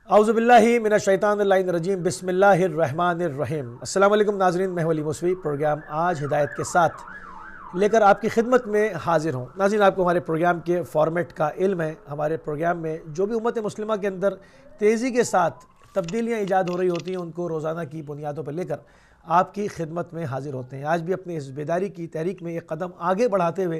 اعوذ باللہ من الشیطان الرجیم بسم اللہ الرحمن الرحیم۔ السلام علیکم ناظرین، میں ولی موسوی پروگرام آج ہدایت کے ساتھ لے کر آپ کی خدمت میں حاضر ہوں۔ ناظرین، آپ کو ہمارے پروگرام کے فارمیٹ کا علم ہے۔ ہمارے پروگرام میں جو بھی امت مسلمہ کے اندر تیزی کے ساتھ تبدیلیاں ایجاد ہو رہی ہوتی ہیں، ان کو روزانہ کی بنیادوں پر لے کر آپ کی خدمت میں حاضر ہوتے ہیں۔ آج بھی اپنے اس بیداری کی تحریک میں ایک قدم آگے بڑھاتے ہوئے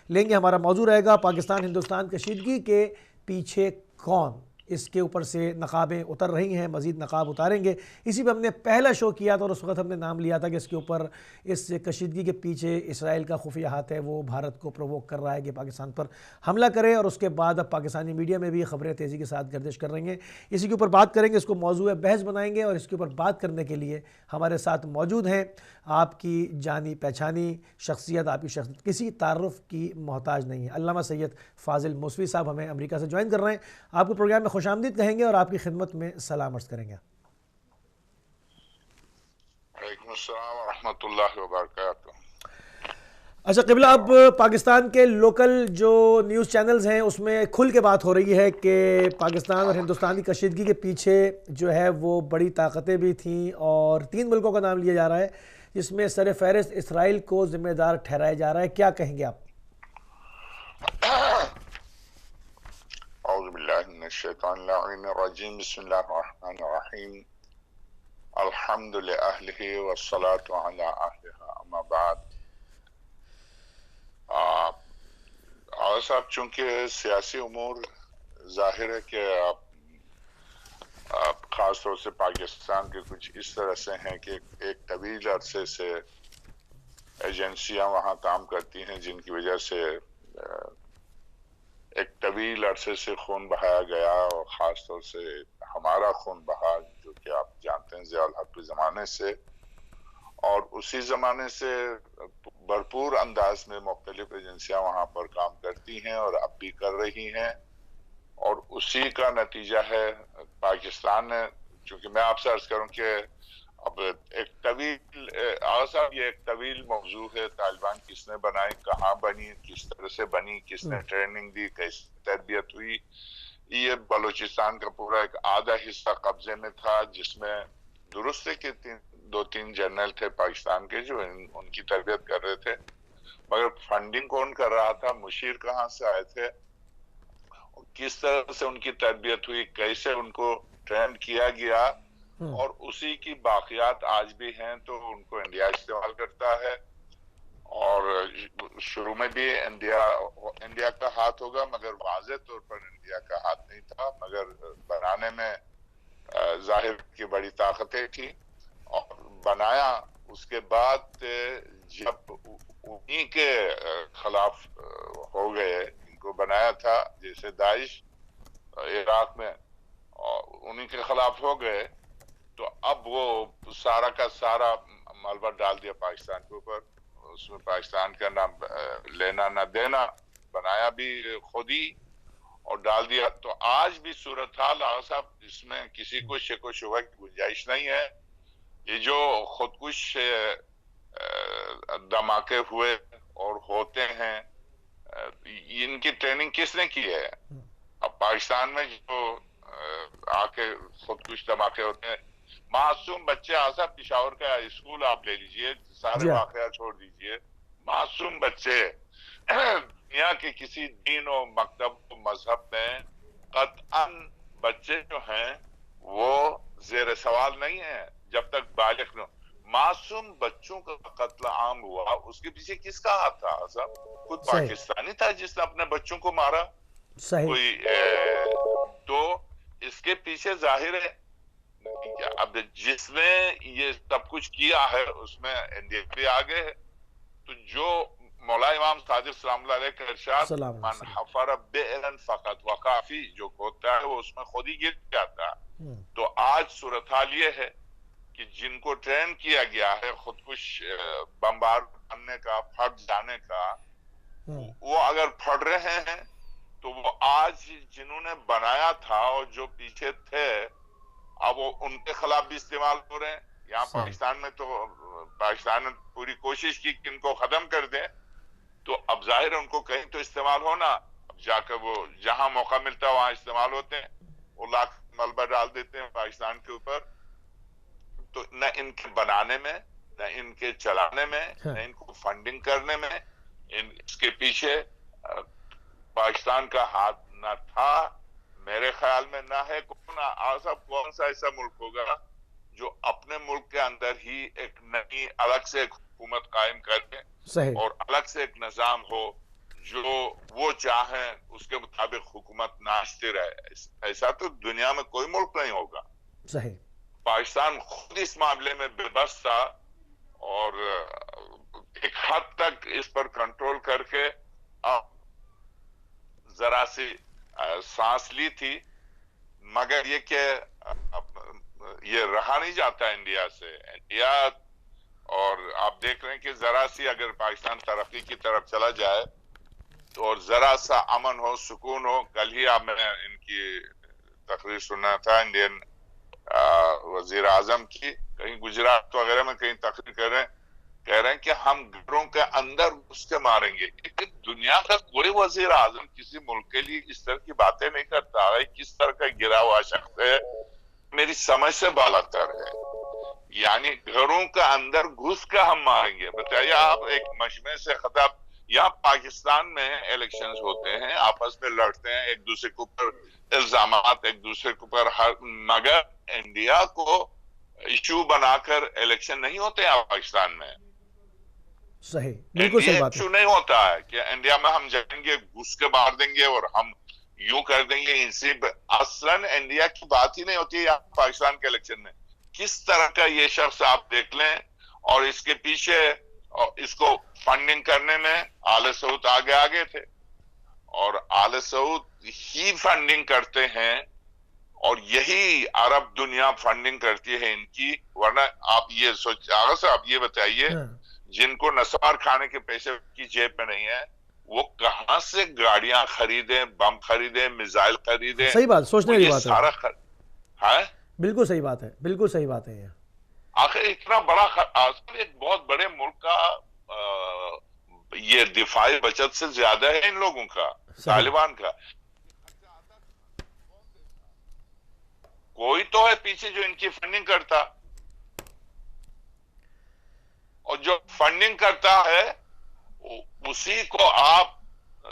لیں گے۔ ہمارا موضوع رہے گا پاکستان ہندوستان کشیدگی کے پیچھے کون؟ اس کے اوپر سے نقابیں اتر رہی ہیں، مزید نقاب اتاریں گے۔ اسی پہ ہم نے پہلا شو کیا تھا اور اس وقت ہم نے نام لیا تھا کہ اس کے اوپر اس کشیدگی کے پیچھے اسرائیل کا خفیہ ہاتھ ہے، وہ بھارت کو پرووک کر رہا ہے کہ پاکستان پر حملہ کرے، اور اس کے بعد اب پاکستانی میڈیا میں بھی خبریں تیزی کے ساتھ گردش کر رہی ہیں۔ اسی کے اوپر بات کریں گے، اس کو موضوع بحث بنائیں گے، اور اس کے اوپر بات کرنے کے لیے ہمارے ساتھ موجود ہیں آپ کی جانی پہچانی شخصیت، آپ کی شخصیت کسی تعارف کی محتاج نہیں ہے۔ علامہ سید فاضل موسوی صاحب ہمیں امریکہ سے جوائن کر رہے ہیں۔ آپ کو پروگرام میں خوش آمدید کہیں گے اور آپ کی خدمت میں سلام عرض کریں گے۔ وعلیکم السلام ورحمۃ اللہ وبرکاتہ۔ اچھا قبلہ، اب پاکستان کے لوکل جو نیوز چینلز ہیں اس میں کھل کے بات ہو رہی ہے کہ پاکستان اور ہندوستان کی کشیدگی کے پیچھے جو ہے وہ بڑی طاقتیں بھی تھیں، اور 3 ملکوں کا نام لیا جا رہا ہے جس میں سر فہرست اسرائیل کو ذمہ دار ٹھہرایا جا رہا ہے۔ کیا کہیں گے آپ؟ اعوذ باللہ من الشیطان اللعین الرجیم، بسم اللہ الرحمن الرحیم، الحمد لأہلہ والصلاة علی اہلہ، اما بعد۔ آغا صاحب، چونکہ سیاسی امور ظاہر ہے کہ آپ خاص طور سے پاکستان کے کچھ اس طرح سے ہیں کہ ایک طویل عرصے سے ایجنسیاں وہاں کام کرتی ہیں، جن کی وجہ سے ایک طویل عرصے سے خون بہایا گیا، اور خاص طور سے ہمارا خون بہا، جو کہ آپ جانتے ہیں ضیاء الحق کے زمانے سے، اور اسی زمانے سے بھرپور انداز میں مختلف ایجنسیاں وہاں پر کام کرتی ہیں اور اب بھی کر رہی ہیں، اور اسی کا نتیجہ ہے پاکستان نے۔ چونکہ میں آپ سے عرض کروں کہ اب ایک طویل آغا صاحب، یہ ایک طویل موضوع ہے، طالبان کس نے بنائی، کہاں بنی، کس طرح سے بنی، کس نے ٹریننگ دی، کیسے تربیت ہوئی۔ یہ بلوچستان کا پورا ایک آدھا حصہ قبضے میں تھا، جس میں درست ہے کہ 2-3 جنرل تھے پاکستان کے جو ان کی تربیت کر رہے تھے، مگر فنڈنگ کون کر رہا تھا، مشیر کہاں سے آئے تھے، کس طرح سے ان کی تربیت ہوئی، کیسے ان کو ٹرین کیا گیا، اور اسی کی باقیات آج بھی ہیں۔ تو ان کو انڈیا استعمال کرتا ہے، اور شروع میں بھی انڈیا کا ہاتھ ہوگا، مگر واضح طور پر انڈیا کا ہاتھ نہیں تھا، مگر بنانے میں ظاہر کی بڑی طاقتیں تھی، اور بنایا۔ اس کے بعد جب انہی کے خلاف ہو گئے، ان کو بنایا تھا جیسے داعش عراق میں، اور انہی کے خلاف ہو گئے، تو اب وہ سارا کا سارا ملبہ ڈال دیا پاکستان کے اوپر۔ اس میں پاکستان کا نہ لینا نہ دینا، بنایا بھی خود ہی اور ڈال دیا۔ تو آج بھی صورتحال آغا صاحب، اس میں کسی کو شک و شبہ کی گنجائش نہیں ہے۔ یہ جو خودکش دھماکے ہوئے اور ہوتے ہیں، ان کی ٹریننگ کس نے کی ہے؟ اب پاکستان میں جو آ کے خودکش دھماکے ہوتے ہیں، معصوم بچے، آسا پشاور کا اسکول آپ لے لیجئے، سارے واقعات چھوڑ دیجئے، معصوم بچے دنیا کے کسی دین و مکتب و مذہب میں قطعاً بچے جو ہیں وہ زیر سوال نہیں ہیں جب تک بالغ نہ۔ معصوم بچوں کا قتل عام ہوا، اس کے پیچھے کس کا ہاتھ تھا صاحب؟ خود پاکستانی تھا جس نے اپنے بچوں کو مارا۔ کوئی تو اس کے پیچھے ظاہر ہے اب جس نے یہ سب کچھ کیا ہے اس میں انڈیا بھی آگے ہے۔ تو جو مولا امام صادق سلام اللہ علیہ کا ارشاد، من حفر بئرا فقط وقافی، جو کھودتا ہے وہ اس میں خود ہی گر جاتا۔ تو آج صورتحال یہ ہے کہ جن کو ٹرین کیا گیا ہے خودکش بمبار بننے کا، پھٹ جانے کا، وہ اگر پھٹ رہے ہیں تو وہ آج جنہوں نے بنایا تھا اور جو پیچھے تھے، اب وہ ان کے خلاف بھی استعمال ہو رہے ہیں۔ یہاں پاکستان میں تو پاکستان نے پوری کوشش کی کہ ان کو ختم کر دیں، تو اب ظاہر ہے ان کو کہیں تو استعمال ہونا، اب جا کر وہ جہاں موقع ملتا ہے وہاں استعمال ہوتے ہیں۔ وہ لاکھ ملبہ ڈال دیتے ہیں پاکستان کے اوپر، تو نہ ان کے بنانے میں، نہ ان کے چلانے میں، نہ ان کو فنڈنگ کرنے میں اس کے پیچھے پاکستان کا ہاتھ نہ تھا، میرے خیال میں نہ ہے۔ کون سا ایسا ملک ہوگا جو اپنے ملک کے اندر ہی ایک نئی الگ سے ایک حکومت قائم کرے اور الگ سے ایک نظام ہو جو وہ چاہیں اس کے مطابق حکومت ناشتے رہے؟ ایسا تو دنیا میں کوئی ملک نہیں ہوگا۔ صحیح۔ پاکستان خود اس معاملے میں بے بس تھا اور ایک حد تک اس پر کنٹرول کر کے ذرا سی سانس لی تھی، مگر یہ کہ یہ رہا نہیں جاتا انڈیا سے۔ انڈیا، اور آپ دیکھ رہے ہیں کہ ذرا سی اگر پاکستان ترقی کی طرف چلا جائے اور ذرا سا امن ہو، سکون ہو، کل ہی آپ میں نے ان کی تقریر سنا تھا انڈین وزیر اعظم کی، کہیں گجرات وغیرہ میں کہیں تقریر کہہ رہے ہیں کہ ہم گھروں کے اندر گھس کے ماریں گے۔ دنیا کا کوئی وزیر اعظم کسی ملک کے لیے اس طرح کی باتیں نہیں کرتا ہے۔ کس طرح کا گرا ہوا شخص ہے، میری سمجھ سے بالاتر ہے۔ یعنی گھروں کے اندر گھس کے ہم ماریں گے، بتائیے آپ۔ ایک مجمع سے خطاب، یہاں پاکستان میں الیکشنز ہوتے ہیں، آپس میں لڑتے ہیں، ایک دوسرے کے اوپر الزامات، ایک دوسرے کے اوپر، مگر انڈیا کو ایشو بنا کر الیکشن نہیں ہوتے ہیں پاکستان میں۔ صحیح، بالکل صحیح بات ہے۔ ایشو نہیں ہوتا ہے کہ انڈیا میں ہم جائیں گے، گھس کے مار دیں گے اور ہم یوں کر دیں گے۔ اصلاً انڈیا کی بات ہی نہیں ہوتی ہے یہاں پاکستان کے الیکشن میں۔ کس طرح کا یہ شخص آپ دیکھ لیں، اور اس کے پیچھے اس کو فنڈنگ کرنے میں آل سعود آگے تھے، اور آل سعود ہی فنڈنگ کرتے ہیں، اور یہی عرب دنیا فنڈنگ کرتی ہے ان کی۔ ورنہ آپ یہ آپ یہ بتائیے، جن کو نثار کھانے کے پیسے کی جیب میں نہیں ہے، وہ کہاں سے گاڑیاں خریدیں، بم خریدیں، میزائل خریدیں؟ صحیح بات، سوچنے والی بات ہے۔ بالکل صحیح بات ہے، بالکل صحیح بات ہے۔ یہ آخر اتنا بڑا ایک بہت بڑے ملک کا یہ دفاعی بچت سے زیادہ ہے ان لوگوں کا، طالبان کا۔ کوئی تو ہے پیچھے جو ان کی فنڈنگ کرتا، اور جو فنڈنگ کرتا ہے اسی کو آپ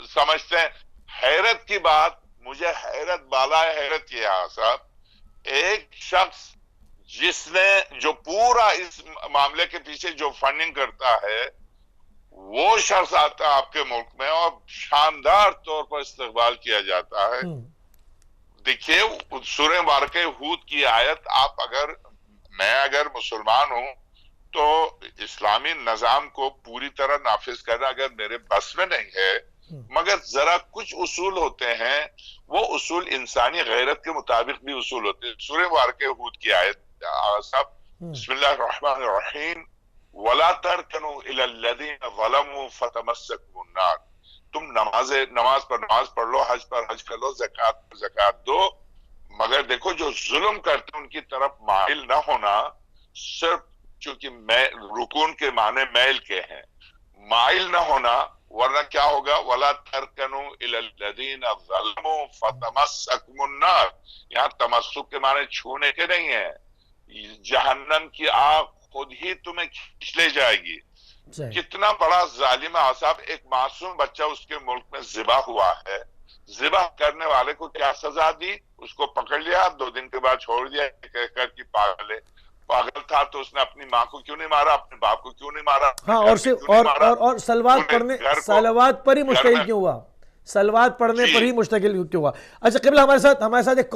سمجھتے ہیں۔ حیرت کی بات، مجھے حیرت بالا ہے، حیرت یہ ہے صاحب، ایک شخص جس نے جو پورا اس معاملے کے پیچھے جو فنڈنگ کرتا ہے، وہ شخص آتا ہے آپ کے ملک میں اور شاندار طور پر استقبال کیا جاتا ہے۔ دیکھیے سورہ مبارکہ ہود کی آیت، میں اگر مسلمان ہوں تو اسلامی نظام کو پوری طرح نافذ کرنا اگر میرے بس میں نہیں ہے، مگر ذرا کچھ اصول ہوتے ہیں، وہ اصول انسانی غیرت کے مطابق بھی اصول ہوتے ہیں۔ سورہ مبارکہ ہود کی آیت صاحب، بسم اللہ الرحمن الرحیم، وَلَا تَرْكَنُوا إِلَى الَّذِينَ ظَلَمُوا فَتَمَسَّكُمُ النَّارُ۔ تم نماز پر نماز پڑھ لو، حج پر حج کر لو، زکوٰۃ پر زکوٰۃ دو، مگر دیکھو جو ظلم کرتے ہیں ان کی طرف مائل نہ ہونا۔ صرف چونکہ رکون کے معنی میل کے ہیں، مائل نہ ہونا، ورنہ کیا ہوگا؟ وَلَا تَرْكَنُوا إِلَى الَّذِينَ ظَلَمُوا فَتَمَسَّكُمُ النَّارُ۔ یہاں تمسک کے معنی چھونے کے نہیں ہیں، جہنم کی آگ خود ہی تمہیں کھینچ لے جائے گی۔ کتنا بڑا ظالم ہے صاحب، ایک معصوم بچہ اس کے ملک میں ذبح ہوا ہے، ذبح کرنے والے کو کیا سزا دی؟ اس کو پکڑ لیا، 2 دن کے بعد چھوڑ دیا، کہہ کر کہ پاگل تھا تو اس نے اپنی ماں کو کیوں نہیں مارا، اپنے باپ کو کیوں نہیں مارا؟ ہاں، اور سلوات پڑھنے، سلوات پر ہی مشتمل کیوں ہوا؟ سلوات پڑھنے پر ہی مشتمل کیوں ہوا؟ اچھا قبلہ، ہمارے ساتھ ایک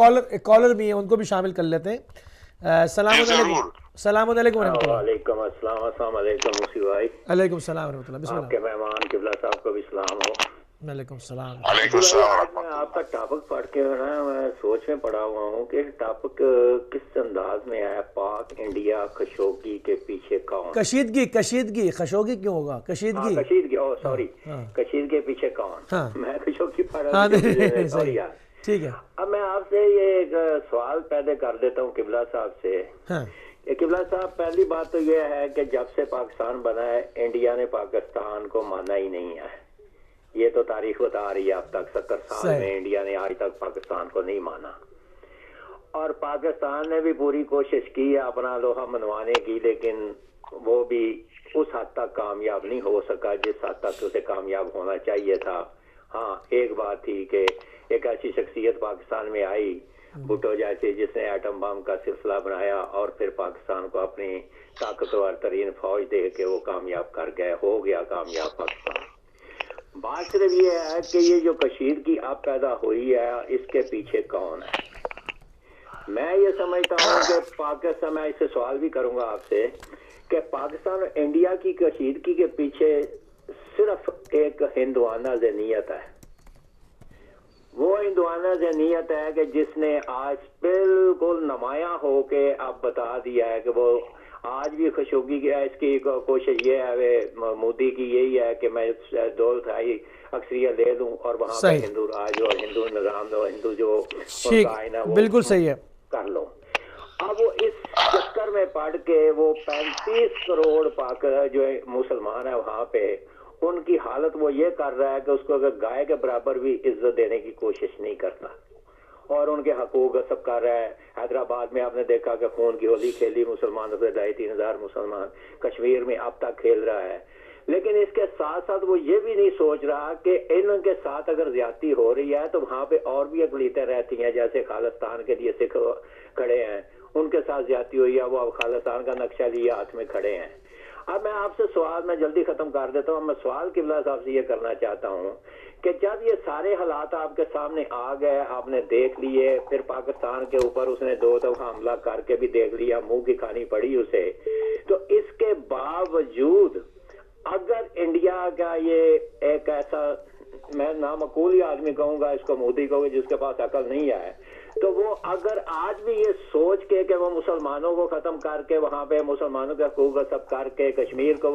کالر بھی ہیں، ان کو بھی شامل کر لیتے ہیں۔ السلام علیکم۔ السلام علیکم ورحمۃ اللہ۔ وعلیکم السلام، السلام علیکم موسی بھائی۔ علیکم السلام ورحمۃ اللہ، بسم اللہ۔ آپ کے مہمان قبلہ صاحب کو بھی سلام ہو۔ وعلیکم السلام۔ علیکم السلام۔ میں آپ کا ٹاپک پڑھ کے میں سوچ میں پڑا ہوا ہوں کہ ٹاپک کس انداز میں ہے؟ پاک انڈیا خشوگی کے پیچھے کون؟ کشیدگی خشوگی کیوں ہوگا؟ کشیدگی، سوری، کشیدگی کے پیچھے کون؟ میں خشوگی پڑھ ہاں، سوری یار، ٹھیک ہے۔ اب میں آپ سے یہ ایک سوال پیدا کر دیتا ہوں قبلہ صاحب سے۔ قبلہ صاحب، پہلی بات تو یہ ہے کہ جب سے پاکستان بنا ہے انڈیا نے پاکستان کو مانا ہی نہیں ہے۔ یہ تو تاریخ بتا رہی ہے، اب تک 70 سال میں انڈیا نے آج تک پاکستان کو نہیں مانا۔ اور پاکستان نے بھی پوری کوشش کی ہے اپنا لوہا منوانے کی، لیکن وہ بھی اس حد تک کامیاب نہیں ہو سکا جس حد تک اسے کامیاب ہونا چاہیے تھا۔ ہاں ایک بات تھی کہ ایک ایسی شخصیت پاکستان میں آئی بھٹو جیسے، جس نے ایٹم بم کا سلسلہ بنایا اور پھر پاکستان کو اپنی طاقتور ترین فوج دے کے وہ کامیاب کر گئے، ہو گیا کامیاب پاکستان۔ بات صرف یہ ہے کہ یہ جو کشیدگی اب پیدا ہوئی ہے اس کے پیچھے کون ہے؟ میں یہ سمجھتا ہوں کہ پاکستان، میں اس سے سوال بھی کروں گا آپ سے کہ پاکستان اور انڈیا کی کشیدگی کے پیچھے صرف ایک ہندوانہ ذہنیت ہے۔ وہ ہندوانہ ذہنیت ہے کہ جس نے آج بالکل نمایاں ہو کے اب بتا دیا ہے کہ وہ آج بھی خشوگی کی اس کی کوشش یہ ہے، مودی کی یہی ہے کہ میں 2/3 اکثریت لے لوں اور وہاں پہ ہندو راج اور ہندو نظام اور ہندو جو آئین ہے بالکل صحیح ہے کر لوں۔ اب وہ اس چکر میں پڑ کے وہ 35 کروڑ پاک جو مسلمان ہیں وہاں پہ، ان کی حالت وہ یہ کر رہا ہے کہ اس کو اگر گائے کے برابر بھی عزت دینے کی کوشش نہیں کرتا اور ان کے حقوق غصب کر رہا ہے۔ حیدرآباد میں آپ نے دیکھا کہ خون کی ہولی کھیلی مسلمانوں سے، 2,500 3,000 مسلمان کشمیر میں اب تک کھیل رہا ہے، لیکن اس کے ساتھ ساتھ وہ یہ بھی نہیں سوچ رہا کہ ان کے ساتھ اگر زیادتی ہو رہی ہے تو وہاں پہ اور بھی اقلیتیں رہتی ہیں، جیسے خالصتان کے لیے سکھ کھڑے ہیں، ان کے ساتھ زیادتی ہوئی ہے، وہ خالصتان کا نقشہ لیے ہاتھ میں کھڑے ہیں۔ اب میں آپ سے سوال، میں جلدی ختم کر دیتا ہوں، میں سوال قبلہ صاحب سے یہ کرنا چاہتا ہوں کہ جب یہ سارے حالات آپ کے سامنے آ گئے، آپ نے دیکھ لیے، پھر پاکستان کے اوپر اس نے 2 دفعہ حملہ کر کے بھی دیکھ لیا، منہ کی کھانی پڑی اسے، تو اس کے باوجود اگر انڈیا کا یہ ایک ایسا، میں نامعقول ہی آدمی کہوں گا اس کو، مودی کہوں گا جس کے پاس عقل نہیں ہے، تو وہ اگر آج بھی یہ سوچ کے کہ وہ مسلمانوں کو ختم کر کے وہاں پہ مسلمانوں کے حقوق غصب کر کے کشمیر کو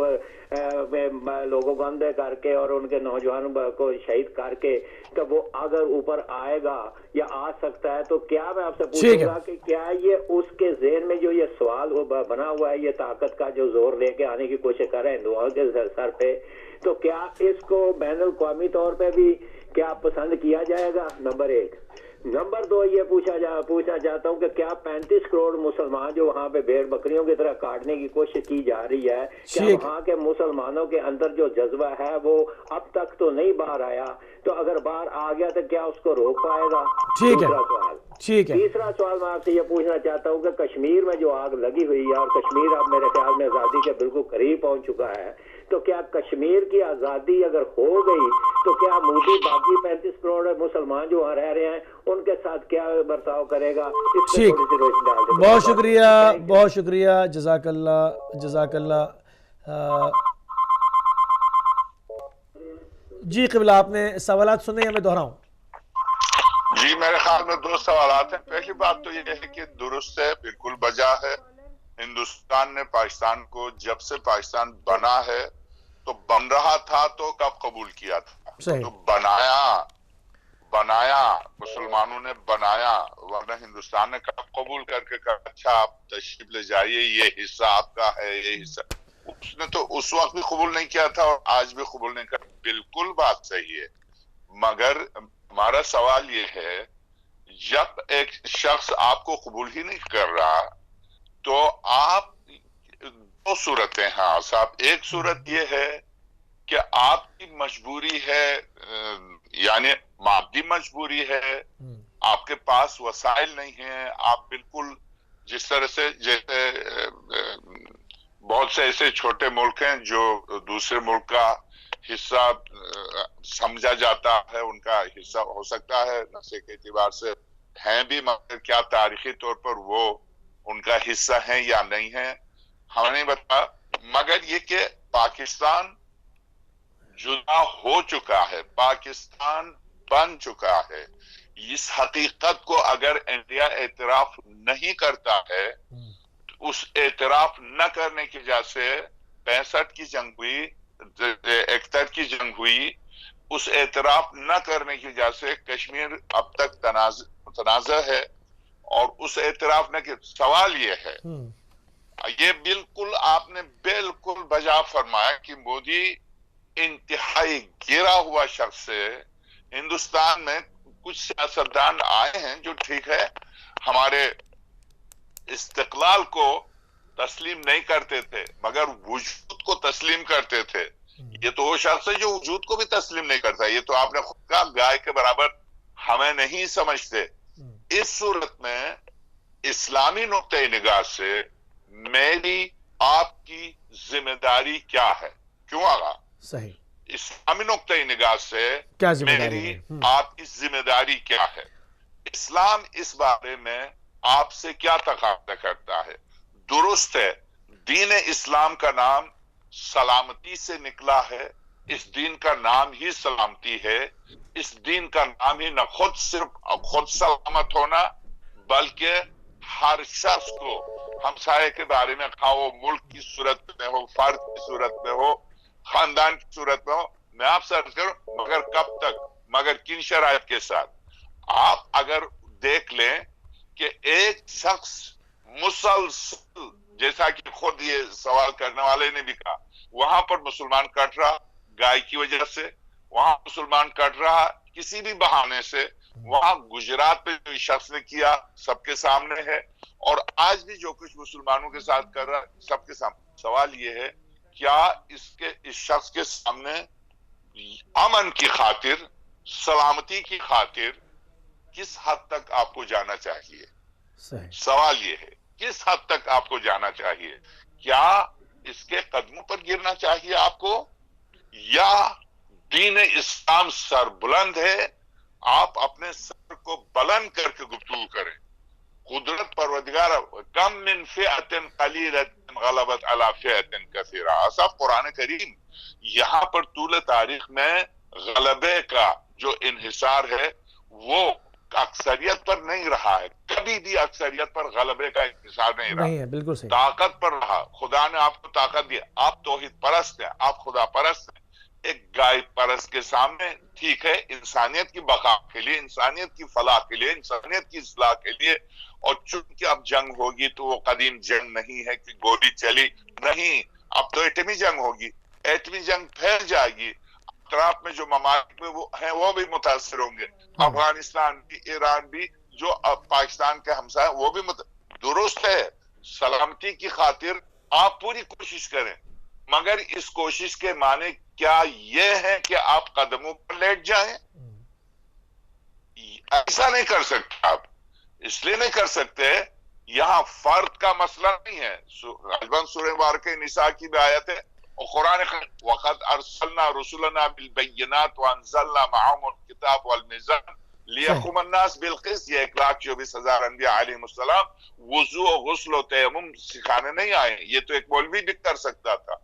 لوگوں کو اندھے کر کے اور ان کے نوجوانوں کو شہید کر کے، تو وہ اگر اوپر آئے گا یا آ سکتا ہے، تو کیا میں آپ سے پوچھوں گا کہ کیا یہ اس کے ذہن میں جو یہ سوال بنا ہوا ہے، یہ طاقت کا جو زور لے کے آنے کی کوشش کر رہے ہیں ہندوؤں کے سر پہ، تو کیا اس کو بین الاقوامی طور پہ بھی کیا پسند کیا جائے گا؟ نمبر 1۔ نمبر 2 یہ پوچھنا چاہتا ہوں کہ کیا 35 کروڑ مسلمان جو وہاں پہ بھیڑ بکریوں کی طرح کاٹنے کی کوشش کی جا رہی ہے، کیا وہاں کے مسلمانوں کے اندر جو جذبہ ہے وہ اب تک تو نہیں باہر آیا، تو اگر باہر آ گیا تو کیا اس کو روک پائے گا؟ دوسرا سوال۔ تیسرا سوال میں آپ سے یہ پوچھنا چاہتا ہوں کہ کشمیر میں جو آگ لگی ہوئی ہے اور کشمیر اب میرے خیال میں آزادی کے بالکل قریب پہنچ چکا ہے، تو کیا کشمیر کی آزادی اگر ہو گئی تو کیا مودی باقی 35 کروڑ مسلمان جو وہاں رہ رہے ہیں ان کے ساتھ کیا برتاؤ کرے گا؟ اس پہ تھوڑی سی روشنی ڈال دیں۔ بہت شکریہ، بہت شکریہ، جزاک اللہ، جزاک اللہ۔ جی قبلہ، آپ نے سوالات سنے یا میں دہراؤں؟ جی میرے خیال میں 2 سوالات ہیں۔ پہلی بات تو یہ ہے کہ درست ہے، بالکل بجا ہے، ہندوستان نے پاکستان کو جب سے پاکستان بنا ہے تو بن رہا تھا تو کب قبول کیا تھا؟ تو بنایا مسلمانوں نے بنایا، ورنہ ہندوستان نے کب قبول کر کے کہا اچھا آپ تشریف لے جائیے، یہ حصہ آپ کا ہے، یہ حصہ، اس نے تو اس وقت بھی قبول نہیں کیا تھا اور آج بھی قبول نہیں کر۔ بالکل بات صحیح ہے، مگر ہمارا سوال یہ ہے جب ایک شخص آپ کو قبول ہی نہیں کر رہا تو آپ 2 صورتیں ہیں صاحب۔ ایک صورت یہ ہے کہ آپ کی مجبوری ہے، یعنی مادی مجبوری ہے، آپ کے پاس وسائل نہیں ہیں، آپ بالکل جس طرح سے جیسے بہت سے ایسے چھوٹے ملک ہیں جو دوسرے ملک کا حصہ سمجھا جاتا ہے، ان کا حصہ ہو سکتا ہے نقشے کے اعتبار سے ہیں بھی، مگر کیا تاریخی طور پر وہ ان کا حصہ ہیں یا نہیں ہیں ہمیں نہیں بتا۔ مگر یہ کہ پاکستان جدا ہو چکا ہے، پاکستان بن چکا ہے، اس حقیقت کو اگر انڈیا اعتراف نہیں کرتا ہے، اس اعتراف نہ کرنے کی وجہ سے 65 کی جنگ ہوئی، 71 کی جنگ ہوئی، اس اعتراف نہ کرنے کی وجہ سے کشمیر اب تک متنازع ہے، اور اس اعتراف نہ کہ سوال یہ ہے، یہ بالکل آپ نے بالکل بجا فرمایا کہ مودی انتہائی گرا ہوا شخص ہے۔ ہندوستان میں کچھ سیاستدان آئے ہیں جو ٹھیک ہے، ہمارے استقلال کو تسلیم نہیں کرتے تھے مگر وجود کو تسلیم کرتے تھے. یہ تو وہ شخص ہے جو وجود کو بھی تسلیم نہیں کرتا. یہ تو آپ نے خود کہا گائے کے برابر ہمیں نہیں سمجھتے. اس صورت میں اسلامی نقطۂ نگاہ سے میری آپ کی ذمہ داری کیا ہے؟ کیوں آغا؟ صحیح. اسلامی نقطۂ نگاہ سے میری آپ کی ذمہ داری کیا ہے؟ اسلام اس بارے میں آپ سے کیا تقاضا کرتا ہے؟ درست ہے، دین اسلام کا نام سلامتی سے نکلا ہے. اس دین کا نام ہی سلامتی ہے. اس دین کا نام ہی نہ خود سلامت ہونا بلکہ ہر شخص کو ہمسائے کے بارے میں، خواہ وہ ملک کی صورت میں ہو، فرد کی صورت میں ہو، خاندان کی صورت میں ہو. میں آپ سے عرض کروں مگر کب تک، مگر کن شرائط کے ساتھ؟ آپ اگر دیکھ لیں کہ ایک شخص مسلسل، جیسا کہ خود یہ سوال کرنے والے نے بھی کہا، وہاں پر مسلمان کٹ رہا گائے کی وجہ سے، وہاں مسلمان کٹ رہا کسی بھی بہانے سے، وہاں گجرات میں جو شخص نے کیا سب کے سامنے ہے، اور آج بھی جو کچھ مسلمانوں کے ساتھ کر رہا سب کے سامنے. سوال یہ ہے کیا اس شخص کے سامنے امن کی خاطر، سلامتی کی خاطر کس حد تک آپ کو جانا چاہیے؟ سوال یہ ہے کس حد تک آپ کو جانا چاہیے؟ کیا اس کے قدموں پر گرنا چاہیے آپ کو، یا دین اسلام سر بلند ہے، آپ اپنے سر کو بلند کر کے گفتگو کریں؟ قدرت پروردگار کم من فئۃ قلیلۃ غلبت علی فئۃ کثیرہ. صاحب قرآن کریم یہاں پر طول تاریخ میں غلبے کا جو انحصار ہے وہ اکثریت پر نہیں رہا ہے. کبھی بھی اکثریت پر غلبے کا انحصار نہیں رہا. بالکل صحیح. طاقت پر رہا. خدا نے آپ کو طاقت دیا، آپ توحید پرست ہیں، آپ خدا پرست ہیں. ایک گائے پرست کے سامنے ٹھیک ہے انسانیت کی بقا کے لیے، انسانیت کی فلاح کے لیے، انسانیت کی اصلاح کے لیے، اور چونکہ اب جنگ ہوگی تو وہ قدیم جنگ نہیں ہے کہ گولی چلی، نہیں، اب تو ایٹمی جنگ ہوگی. ایٹمی جنگ پھیل جائے گی. اطراف میں جو ممالک میں وہ ہیں وہ بھی متاثر ہوں گے. افغانستان بھی، ایران بھی، جو پاکستان کے ہمسائے وہ بھی درست ہے. سلامتی کی خاطر آپ پوری کوشش کریں، مگر اس کوشش کے معنی کیا یہ ہے کہ آپ قدموں پر لیٹ جائیں؟ ایسا نہیں کر سکتے آپ. اس لیے نہیں کر سکتے، یہاں فرد کا مسئلہ نہیں ہے. غالباً سورہ مبارکہ نساء کی بھی آیت ہے، اور قرآن وَقَدْ أَرْسَلْنَا رُسُلَنَا بِالْبَيِّنَاتِ وَأَنزَلْنَا مَعَهُمُ الْكِتَابَ وَالْمِيزَانَ لِيَقُومَ النَّاسُ بِالْقِسْطِ. یہ 1,24,000 انبیاء علیہ السلام وضو و غسل و تیمم سکھانے نہیں آئے. یہ تو ایک مولوی بھی کر سکتا تھا.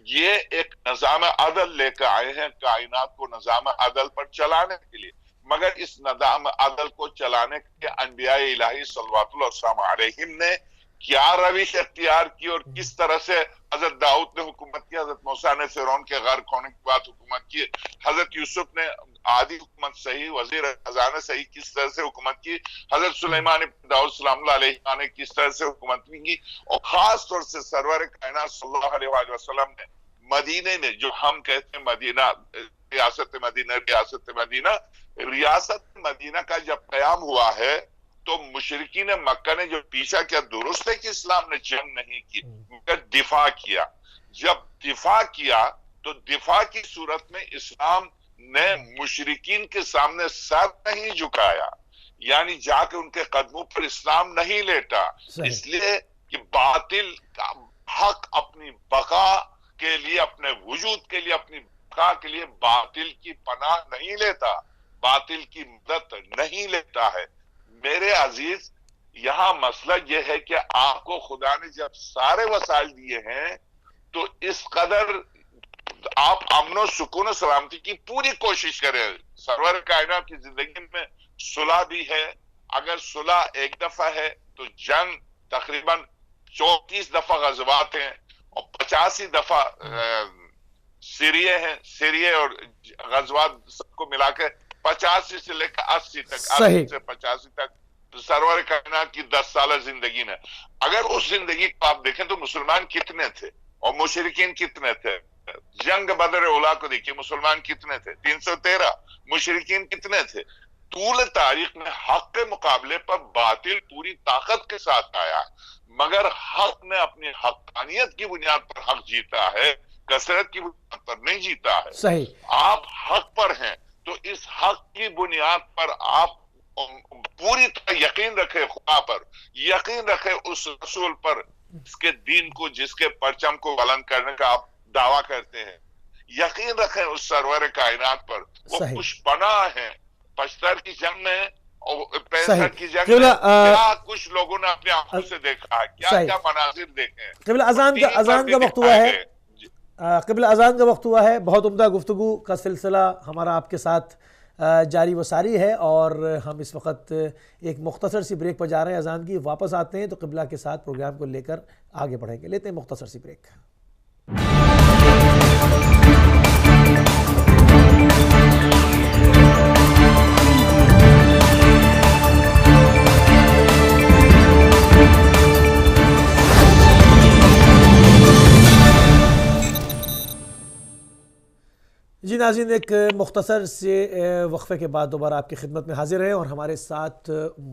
یہ ایک نظام عدل لے کر آئے ہیں کائنات کو نظام عدل پر چلانے کے لیے. مگر اس نظام عدل کو چلانے کے انبیاء الہی صلوات اللہ وسلم علیہم نے کیا روش اختیار کی اور کس طرح سے حضرت داؤد نے حکومت کی، حضرت موسیٰ نے فرعون کے غرق ہونے کے بعد حکومت کی، حضرت یوسف نے عادی حکومت صحیح، وزیر خزانہ صحیح کس طرح سے حکومت کی، حضرت سلیمان داؤد سلام اللہ علیہ نے کس طرح سے حکومت کی، اور خاص طور سے سرور کائنات صلی اللہ علیہ وسلم نے مدینے میں، جو ہم کہتے ہیں مدینہ، ریاست مدینہ کا جب قیام ہوا ہے تو مشرکین مکہ نے جو پیچھا کیا، درست ہے کہ اسلام نے جنگ نہیں کی مگر دفاع کیا. جب دفاع کیا تو دفاع کی صورت میں اسلام نے مشرکین کے سامنے سر نہیں جھکایا، یعنی جا کے ان کے قدموں پر اسلام نہیں لیٹا. اس لیے کہ باطل حق اپنی بقا کے لیے، اپنے وجود کے لیے، اپنی بقا کے لیے باطل کی پناہ نہیں لیتا، باطل کی مدد نہیں لیتا ہے. میرے عزیز، یہاں مسئلہ یہ ہے کہ آپ کو خدا نے جب سارے وسائل دیے ہیں تو اس قدر آپ امن و سکون و سلامتی کی پوری کوشش کریں. سرور کائنات کی زندگی میں صلح بھی ہے. اگر صلح ایک دفعہ ہے تو جنگ تقریباً 34 دفعہ غزوات ہیں اور 85 دفعہ سیریے ہیں. سیریے اور غزوات سب کو ملا کے 85 سے لے کر 80 تک، 80 سے 85 تک سرور کائنات کی 10 سالہ زندگی میں. اگر اس زندگی کو آپ دیکھیں تو مسلمان کتنے تھے اور مشرکین کتنے تھے. جنگ بدر اولا کو دیکھیے، مسلمان کتنے تھے؟ 313. مشرکین کتنے تھے؟ طول تاریخ میں حق کے مقابلے پر باطل پوری طاقت کے ساتھ آیا، مگر حق نے اپنی حقانیت کی بنیاد پر حق جیتا ہے، کثرت کی بنیاد پر نہیں جیتا ہے۔ صحیح، آپ حق پر ہیں تو اس حق کی بنیاد پر آپ پوری طرح یقین رکھے، خدا پر یقین رکھے، اس رسول پر، اس کے دین کو، جس کے پرچم کو بلند کرنے کا آپ دعویٰ کرتے ہیں، یقین رکھیں اس سرور کائنات پر، وہ خوش پناہ ہیں۔ پشتر کی جنگ میں اور 65 کی جنگ میں کیا کچھ لوگوں نے اپنے آنکھوں سے دیکھا ہے، کیا کیا مناظر دیکھے ہیں۔ قبلہ اذان کا وقت ہوا ہے، قبلہ اذان کا وقت ہوا ہے۔ بہت عمدہ گفتگو کا سلسلہ ہمارا آپ کے ساتھ جاری و ساری ہے، اور ہم اس وقت ایک مختصر سی بریک پر جا رہے ہیں اذان کی، واپس آتے ہیں تو قبلہ کے ساتھ پروگرام کو لے کر آگے بڑھیں گے۔ لیتے ہیں مختصر سی بریک۔ جی ناظرین، ایک مختصر سے وقفے کے بعد دوبارہ آپ کی خدمت میں حاضر ہیں، اور ہمارے ساتھ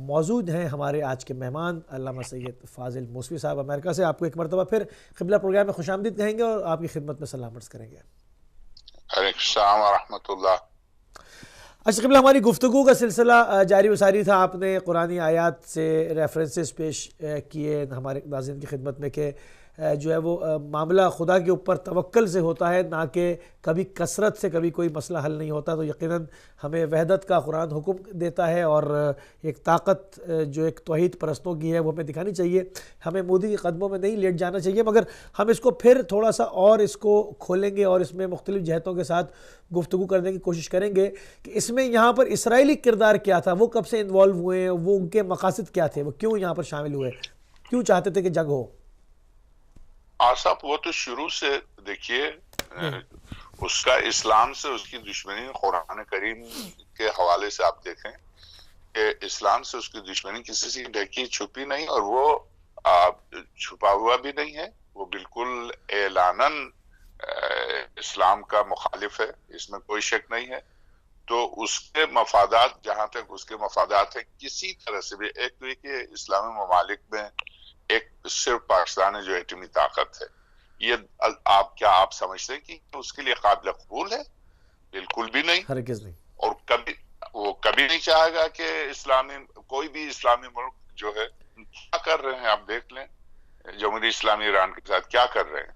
موجود ہیں ہمارے آج کے مہمان علامہ سید فاضل موسوی صاحب امریکہ سے۔ آپ کو ایک مرتبہ پھر قبلہ پروگرام میں خوش آمدید کہیں گے اور آپ کی خدمت میں سلام عرض کریں گے۔ علیکم السلام ورحمۃ اللہ۔ اچھا قبلہ، ہماری گفتگو کا سلسلہ جاری و ساری تھا۔ آپ نے قرآنی آیات سے ریفرنسز پیش کیے ہمارے ناظرین کی خدمت میں کہ جو ہے وہ معاملہ خدا کے اوپر توکل سے ہوتا ہے، نہ کہ کبھی کثرت سے کبھی کوئی مسئلہ حل نہیں ہوتا۔ تو یقیناً ہمیں وحدت کا قرآن حکم دیتا ہے، اور ایک طاقت جو ایک توحید پرستوں کی ہے وہ ہمیں دکھانی چاہیے۔ ہمیں مودی کے قدموں میں نہیں لیٹ جانا چاہیے، مگر ہم اس کو پھر تھوڑا سا اور اس کو کھولیں گے اور اس میں مختلف جہتوں کے ساتھ گفتگو کرنے کی کوشش کریں گے کہ اس میں یہاں پر اسرائیلی کردار کیا تھا، وہ کب سے انوالو ہوئے، وہ ان کے مقاصد کیا تھے، وہ کیوں یہاں پر شامل ہوئے، کیوں چاہتے تھے کہ جنگ ہو۔ آصف، وہ تو شروع سے دیکھیے، اس کا اسلام سے اس کی دشمنی قرآن کریم کے حوالے سے آپ دیکھیں کہ اسلام سے اس کی دشمنی کسی سے ڈھکی چھپی نہیں، اور وہ چھپا ہوا بھی نہیں ہے، وہ بالکل اعلاناً اسلام کا مخالف ہے، اس میں کوئی شک نہیں ہے۔ تو اس کے مفادات، جہاں تک اس کے مفادات ہیں، کسی طرح سے بھی، ایک تو یہ کہ اسلامی ممالک میں ایک صرف پاکستان ہے جو ایٹمی طاقت ہے، یہ آپ سمجھتے ہیں کہ اس کے لیے قابل قبول ہے؟ بالکل بھی نہیں، ہرگز نہیں، اور وہ کبھی نہیں چاہے گا کہ کوئی بھی اسلامی ملک جو ہے کیا کر رہے ہیں، آپ دیکھ لیں جمہوری اسلامی ایران کے ساتھ کیا کر رہے ہیں،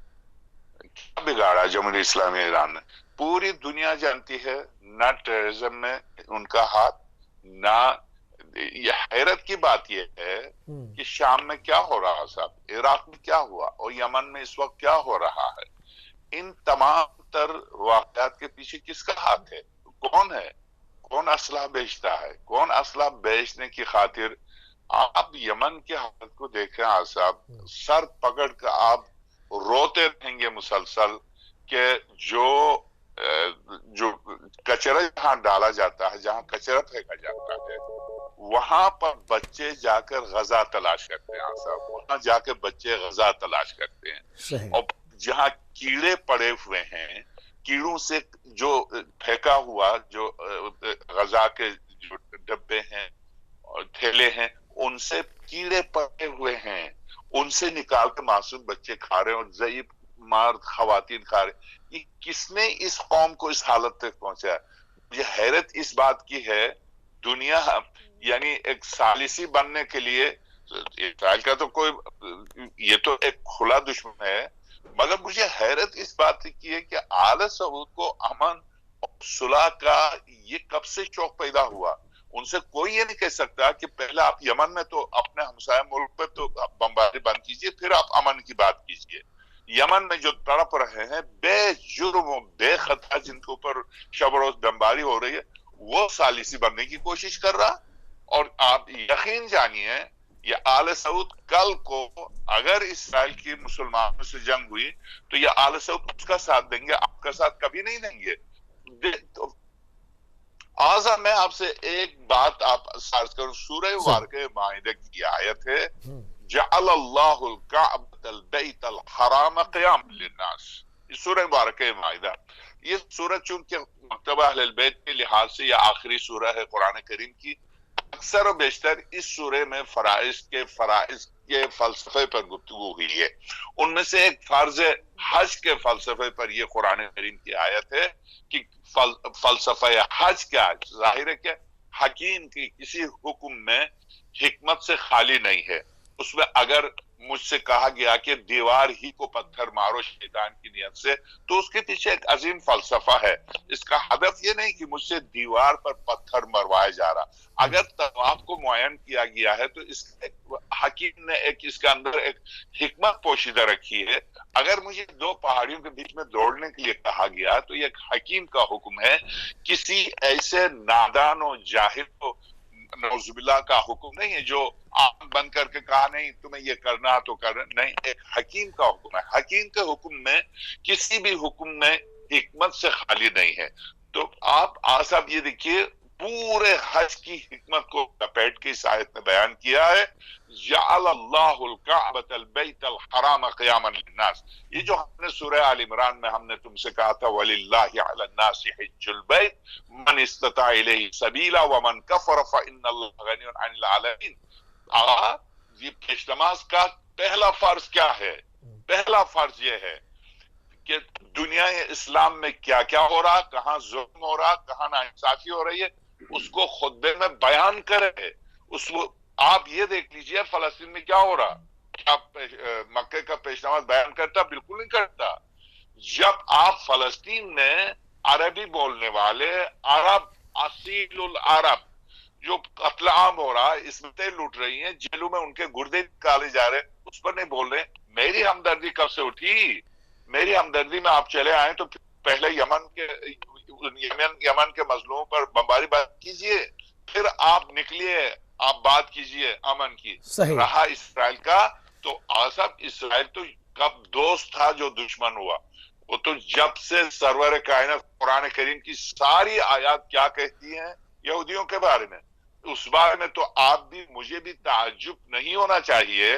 کیا بگاڑا جمہوری اسلامی ایران نے۔ پوری دنیا جانتی ہے نہ ٹیررزم میں ان کا ہاتھ، نہ یہ حیرت کی بات یہ ہے کہ شام میں کیا ہو رہا صاحب، عراق میں کیا ہوا، اور یمن میں اس وقت کیا ہو رہا ہے۔ ان تمام تر واقعات کے پیچھے کس کا ہاتھ ہے، کون ہے، کون اسلحہ بیچتا ہے، کون اسلحہ بیچنے کی خاطر۔ آپ یمن کی حالت کو دیکھیں صاحب، سر پکڑ کر آپ روتے رہیں گے مسلسل کہ جو کچرا جہاں ڈالا جاتا ہے، جہاں کچرا پھینکا جاتا ہے، وہاں پر بچے جا کر غذا تلاش کرتے ہیں صاحب، وہاں جا کے بچے غذا تلاش کرتے ہیں، اور جہاں کیڑے پڑے ہوئے ہیں، کیڑوں سے جو پھینکا ہوا جو غذا کے جو ڈبے ہیں اور تھیلے ہیں، ان سے کیڑے پڑے ہوئے ہیں، ان سے نکال کے معصوم بچے کھا رہے ہیں، اور ضعیف مرد خواتین کھا رہے ہیں۔ یہ کس نے اس قوم کو اس حالت تک پہنچایا؟ یہ حیرت اس بات کی ہے، دنیا یعنی ایک ثالثی بننے کے لیے اسرائیل کا تو کوئی، یہ تو ایک کھلا دشمن ہے، مگر مجھے حیرت اس بات کی ہے کہ آل سعود کو امن اور صلح کا یہ کب سے شوق پیدا ہوا۔ ان سے کوئی یہ نہیں کہہ سکتا کہ پہلے آپ یمن میں تو اپنے ہمسایہ ملک پہ تو بمباری بند کیجئے، پھر آپ امن کی بات کیجئے۔ یمن میں جو تڑپ رہے ہیں بے جرم و بے خطا، جن کے اوپر شب روز بمباری ہو رہی ہے، وہ ثالثی بننے کی کوشش کر رہا۔ اور آپ یقین جانیے، یہ آل سعود کل کو اگر اسرائیل کی مسلمانوں سے جنگ ہوئی تو یہ آل سعود اس کا ساتھ دیں گے، آپ کا ساتھ کبھی نہیں دیں گے۔ آزا میں آپ سے ایک بات آپ سارز کروں، سورہ واقعہ مائدہ کی آیت ہے، جعل اللہ الکعبۃ البیت الحرام قیام للناس، یہ سورہ واقعہ مائدہ، یہ سورہ چونکہ مکتبہ اہل بیت کے لحاظ سے یہ آخری سورہ ہے قرآن کریم کی، اکثر و بیشتر اس سورے میں فرائض کے فلسفے پر گفتگو ہوئی ہے. ان میں سے ایک فرض حج کے فلسفے پر یہ قرآن کریم کی آیت ہے کہ فلسفہ حج کیا ہے؟ ظاہر ہے کہ حکیم کی کسی حکم میں حکمت سے خالی نہیں ہے. اس میں اگر مجھ سے کہا گیا کہ دیوار ہی کو پتھر مارو شیطان کی نیت سے، تو اس کے پیچھے ایک عظیم فلسفہ ہے. اس کا ہدف یہ نہیں کہ مجھ سے دیوار پر پتھر مروایا جا رہا. اگر طواف کو معین کیا گیا ہے تو اس حکیم نے اس کے اندر ایک حکمت پوشیدہ رکھی ہے. اگر مجھے دو پہاڑیوں کے بیچ میں دوڑنے کے لیے کہا گیا تو یہ ایک حکیم کا حکم ہے، کسی ایسے نادان و جاہل کو نعوذ باللہ کا حکم نہیں ہے جو آنکھ بند کر کے کہا نہیں تمہیں یہ کرنا تو کرنا نہیں. ایک حکیم کا حکم ہے. حکیم کے حکم میں کسی بھی حکم میں حکمت سے خالی نہیں ہے. تو آپ صاحب یہ دیکھیے پورے حج کی حکمت کو لپیٹ کے اس آیت میں بیان کیا ہے. جعل اللہ الکعبۃ البیت الحرام قیاما للناس. یہ جو ہم نے سورہ آل عمران میں ہم نے تم سے کہا تھا وَلِلَّهِ عَلَى النَّاسِ حِجُّ الْبَيْتِ مَنِ اسْتَطَاعَ إِلَيْهِ سَبِيلًا وَمَنْ كَفَرَ فَإِنَّ اللَّهَ غَنِيٌّ عَنِ الْعَالَمِينَ. یہ پیش نماز کا پہلا فرض کیا ہے؟ پہلا فرض یہ ہے کہ دنیا اسلام میں کیا کیا ہو رہا، کہاں ظلم ہو رہا، کہاں ناانصافی ہو رہی ہے، اس کو خطبے میں بیان کرے. اس کو آپ یہ دیکھ لیجئے فلسطین میں کیا ہو رہا. کیا مکے کا پیش نماز بیان کرتا؟ بالکل نہیں کرتا. جب آپ فلسطین میں عربی بولنے والے عرب اصیل العرب جو قتل عام ہو رہا، عصمتیں لوٹ رہی ہیں، جیلوں میں ان کے گردے نکالے جا رہے، اس پر نہیں بول رہے. میری ہمدردی کب سے اٹھی؟ میری ہمدردی میں آپ چلے آئیں تو پہلے یمن کے مظلوموں پر بمباری بات کیجئے، پھر آپ نکلیے، آپ بات کیجئے امن کی. رہا اسرائیل کا تو صاحب اسرائیل تو کب دوست تھا جو دشمن ہوا. وہ تو جب سے سرور کائنات قرآن کریم کی ساری آیات کیا کہتی ہیں یہودیوں کے بارے میں، اس بارے میں تو آپ بھی مجھے بھی تعجب نہیں ہونا چاہیے.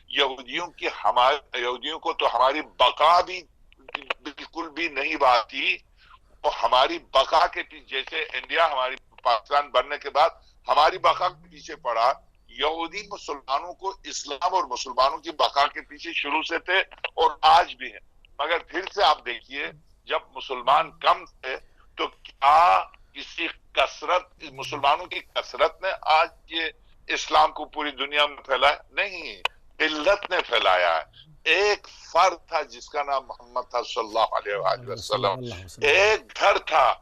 یہودیوں کو تو ہماری بقا بھی بالکل بھی نہیں بات تھی. وہ ہماری بقا کے پیچھے، جیسے انڈیا ہماری پاکستان بننے کے بعد ہماری بقا کے پیچھے پڑا، یہودی مسلمانوں کو اسلام اور مسلمانوں کی بقا کے پیچھے شروع سے تھے اور آج بھی ہیں. مگر پھر سے آپ دیکھیے جب مسلمان کم تھے تو کیا کسی کثرت، مسلمانوں کی کثرت نے آج یہ اسلام کو پوری دنیا میں پھیلایا؟ نہیں، قلت نے پھیلایا ہے. ایک فرد تھا جس کا نام محمد تھا صلی اللہ علیہ وآلہ وسلم. ایک گھر تھا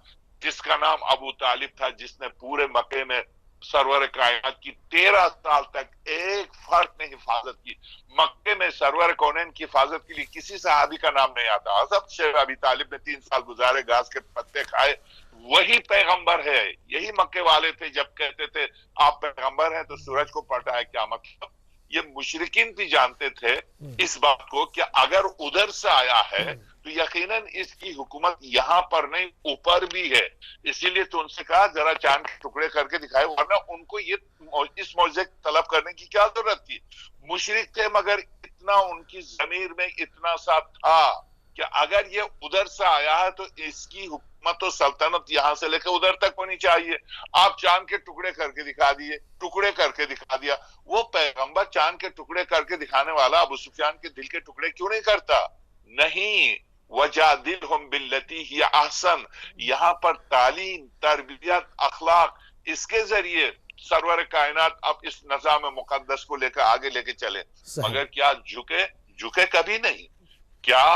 جس کا نام ابو طالب تھا، جس نے پورے مکے میں سرور کائنات کی 13 سال تک ایک فرد نے حفاظت کی. مکے میں سرور کونین کی حفاظت کے لیے کسی صحابی کا نام نہیں آتا. حضرت شیخ ابی طالب نے 3 سال گزارے، گھاس کے پتے کھائے. وہی پیغمبر ہے. یہی مکے والے تھے جب کہتے تھے آپ پیغمبر ہیں تو سورج کو پلٹا ہے. کیا مطلب؟ یہ مشرکین بھی جانتے تھے اس بات کو کہ اگر ادھر سے آیا ہے تو یقیناً اس کی حکومت یہاں پر نہیں اوپر بھی ہے. اسی لیے تو ان سے کہا ذرا چاند کے ٹکڑے کر کے دکھائے، ورنہ ان کو یہ اس معجزے طلب کرنے کی کیا ضرورت تھی. مشرک تھے مگر اتنا ان کی ضمیر میں اتنا سا تھا کہ اگر یہ ادھر سے آیا ہے تو اس کی حکومت و سلطنت یہاں سے لے کے ادھر تک ہونی چاہیے. آپ چاند کے ٹکڑے کر کے دکھا دیے، ٹکڑے کر کے دکھا دیا. وہ پیغمبر چاند کے ٹکڑے کر کے دکھانے والا ابو سفیان کے دل کے ٹکڑے کیوں نہیں کرتا؟ نہیں، وَجَادِلْهُمْ بِالَّتِي هِيَ أَحْسَنُ. یہاں پر تعلیم، تربیت، اخلاق، اس کے ذریعے سرور کائنات اب اس نظام مقدس کو لے کر آگے لے کے چلے. مگر کیا جھکے کبھی نہیں؟ کیا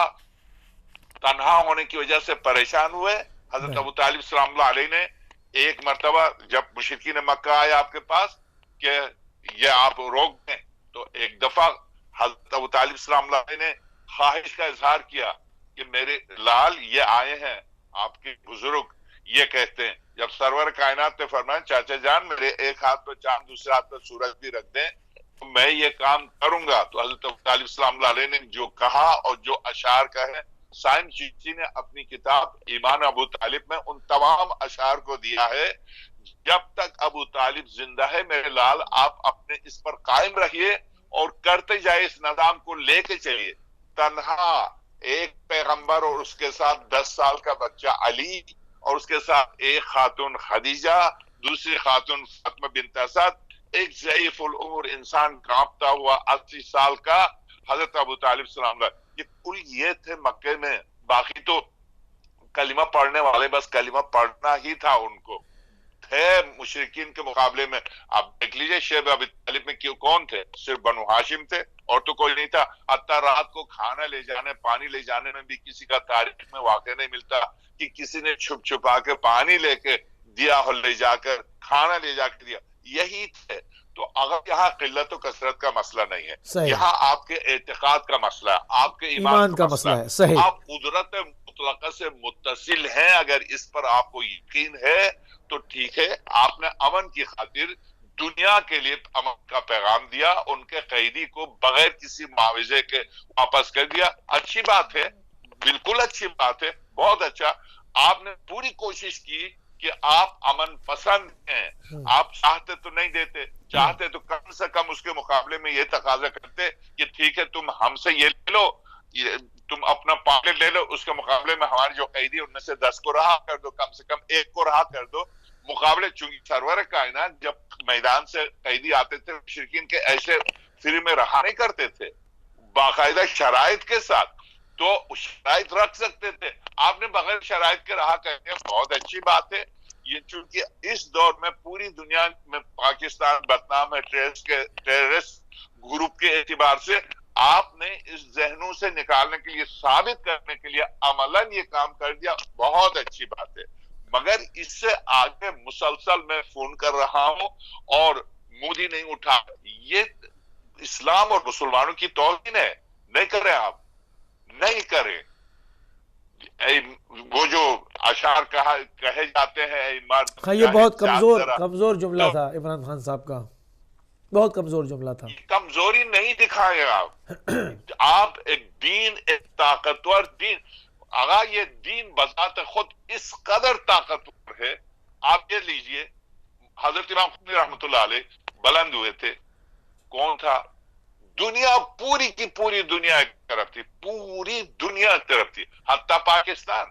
تنہا ہونے کی وجہ سے پریشان ہوئے؟ حضرت ابو طالب سلام اللہ علیہ نے ایک مرتبہ جب مشرکین مکہ آئے آپ کے پاس کہ یہ آپ روک دیں، تو ایک دفعہ حضرت ابو طالب سلام اللہ علیہ نے خواہش کا اظہار کیا کہ میرے لال یہ آئے ہیں آپ کے بزرگ، یہ کہتے ہیں. جب سرور کائنات نے فرمایا چاچا جان میرے ایک ہاتھ پہ چاند دوسرے ہاتھ پہ سورج بھی رکھ دیں تو میں یہ کام کروں گا. تو حضرت ابو طالب سلام اللہ علیہ نے جو کہا اور جو اشعار کہے، سائم چیچی نے اپنی کتاب ایمان ابو طالب میں ان تمام اشعار کو دیا ہے. جب تک ابو طالب زندہ ہے میرے لال آپ اپنے اس پر قائم رہیے اور کرتے جائے، اس نظام کو لے کے چلیے. تنہا ایک پیغمبر اور اس کے ساتھ 10 سال کا بچہ علی اور اس کے ساتھ ایک خاتون خدیجہ، دوسری خاتون فاطمہ بنت اسد، ایک ضعیف العمر انسان کانپتا ہوا 80 سال کا حضرت ابو طالب سلام اللہ، یہ کل یہ تھے مکے میں. باقی تو کلمہ پڑھنے والے بس کلمہ پڑھنا ہی تھا ان کو، تھے مشرکین کے مقابلے میں. آپ دیکھ لیجئے شیب ابی طالب میں کون تھے؟ صرف بنو ہاشم تھے اور تو کوئی نہیں تھا. حتیٰ رات کو کھانا لے جانے، پانی لے جانے میں بھی کسی کا تاریخ میں واقع نہیں ملتا کہ کسی نے چھپ چھپا کے پانی لے کے دیا اور لے جا کر کھانا لے جا کے دیا. یہی تھے. تو اگر یہاں قلت و کثرت کا مسئلہ نہیں ہے، یہاں آپ کے اعتقاد کا مسئلہ ہے، آپ کے ایمان کا مسئلہ ہے. صحیح. آپ قدرت مطلقہ سے متصل ہیں، اگر اس پر آپ کو یقین ہے تو ٹھیک ہے. آپ نے امن کی خاطر دنیا کے لیے امن کا پیغام دیا، ان کے قیدی کو بغیر کسی معاوضے کے واپس کر دیا. اچھی بات ہے، بالکل اچھی بات ہے، بہت اچھا. آپ نے پوری کوشش کی کہ آپ امن پسند ہیں. آپ چاہتے تو نہیں دیتے، چاہتے تو کم سے کم اس کے مقابلے میں یہ تقاضا کرتے کہ ٹھیک ہے تم ہم سے یہ لے لو، تم اپنا پاکٹ لے لو، اس کے مقابلے میں ہمارے جو قیدی ان میں سے 10 کو رہا کر دو، کم سے کم ایک کو رہا کر دو. مقابلے چونکہ سرور کائنات جب میدان سے قیدی آتے تھے مشرکین کے ایسے فری میں رہا نہیں کرتے تھے، باقاعدہ شرائط کے ساتھ. تو شرائط رکھ سکتے تھے، آپ نے بغیر شرائط کے رہا کر دیا. بہت اچھی بات ہے. یہ چونکہ اس دور میں پوری دنیا میں پاکستان بدنام ہے ٹیررسٹ گروپ کے اعتبار سے، آپ نے اس ذہنوں سے نکالنے کے لیے، ثابت کرنے کے لیے عملاً یہ کام کر دیا. بہت اچھی بات ہے. مگر اس سے آگے مسلسل میں فون کر رہا ہوں اور مودی نہیں اٹھا. یہ اسلام اور مسلمانوں کی توہین ہے. نہیں کریں، آپ نہیں کریں. وہ جو اشعار کہے جاتے ہیں، یہ بہت کمزور جملہ تھا عمران خان صاحب کا، بہت کمزور جملہ تھا. کمزوری نہیں دکھائیں آپ ایک دین، ایک طاقتور دین. اگر یہ دین بذات خود اس قدر طاقتور ہے، آپ یہ لیجئے حضرت امام خمینی رحمۃ اللہ علیہ بلند ہوئے تھے. کون تھا؟ دنیا پوری کی پوری دنیا ایک طرف تھی، پوری دنیا ایک طرف تھی. حتیٰ پاکستان،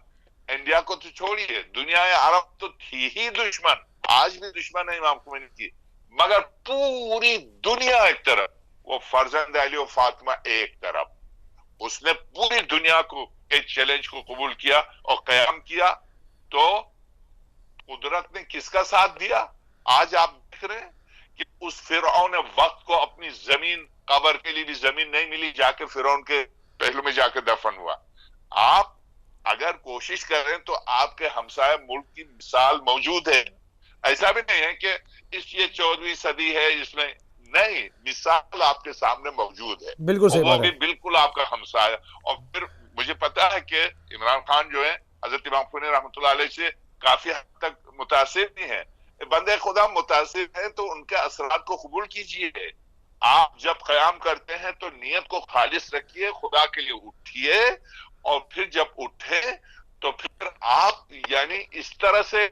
انڈیا کو تو چھوڑیے، دنیا عرب تو تھی ہی دشمن، آج بھی دشمن ہے امام خمینی کی. مگر پوری دنیا ایک طرف، وہ فرزند علی و فاطمہ ایک طرف. اس نے پوری دنیا کو ایک چیلنج کو قبول کیا اور قیام کیا. تو قدرت نے کس کا ساتھ دیا؟ آج آپ دیکھ رہے ہیں کہ اس فرعون وقت کو اپنی زمین، قبر کے لیے بھی زمین نہیں ملی، جا کے فرعون کے پہلو میں جا کے دفن ہوا. آپ اگر کوشش کریں تو آپ کے ہمسائے ملک کی مثال موجود ہے. ایسا بھی نہیں ہے کہ یہ 14ویں صدی ہے، اس میں نہیں، مثال آپ کے سامنے موجود ہے. بالکل صحیح بات ہے. وہ بھی بالکل آپ کا ہمسایہ. اور پھر مجھے پتا ہے کہ عمران خان جو ہے حضرت امام خمینی رحمۃ اللہ علیہ سے کافی حد تک متاثر بھی ہیں. بندے خدا متاثر ہیں تو ان کے اثرات کو قبول کیجئے. آپ جب قیام کرتے ہیں تو نیت کو خالص رکھیے، خدا کے لیے اٹھیے، اور پھر جب اٹھے تو پھر آپ یعنی اس طرح سے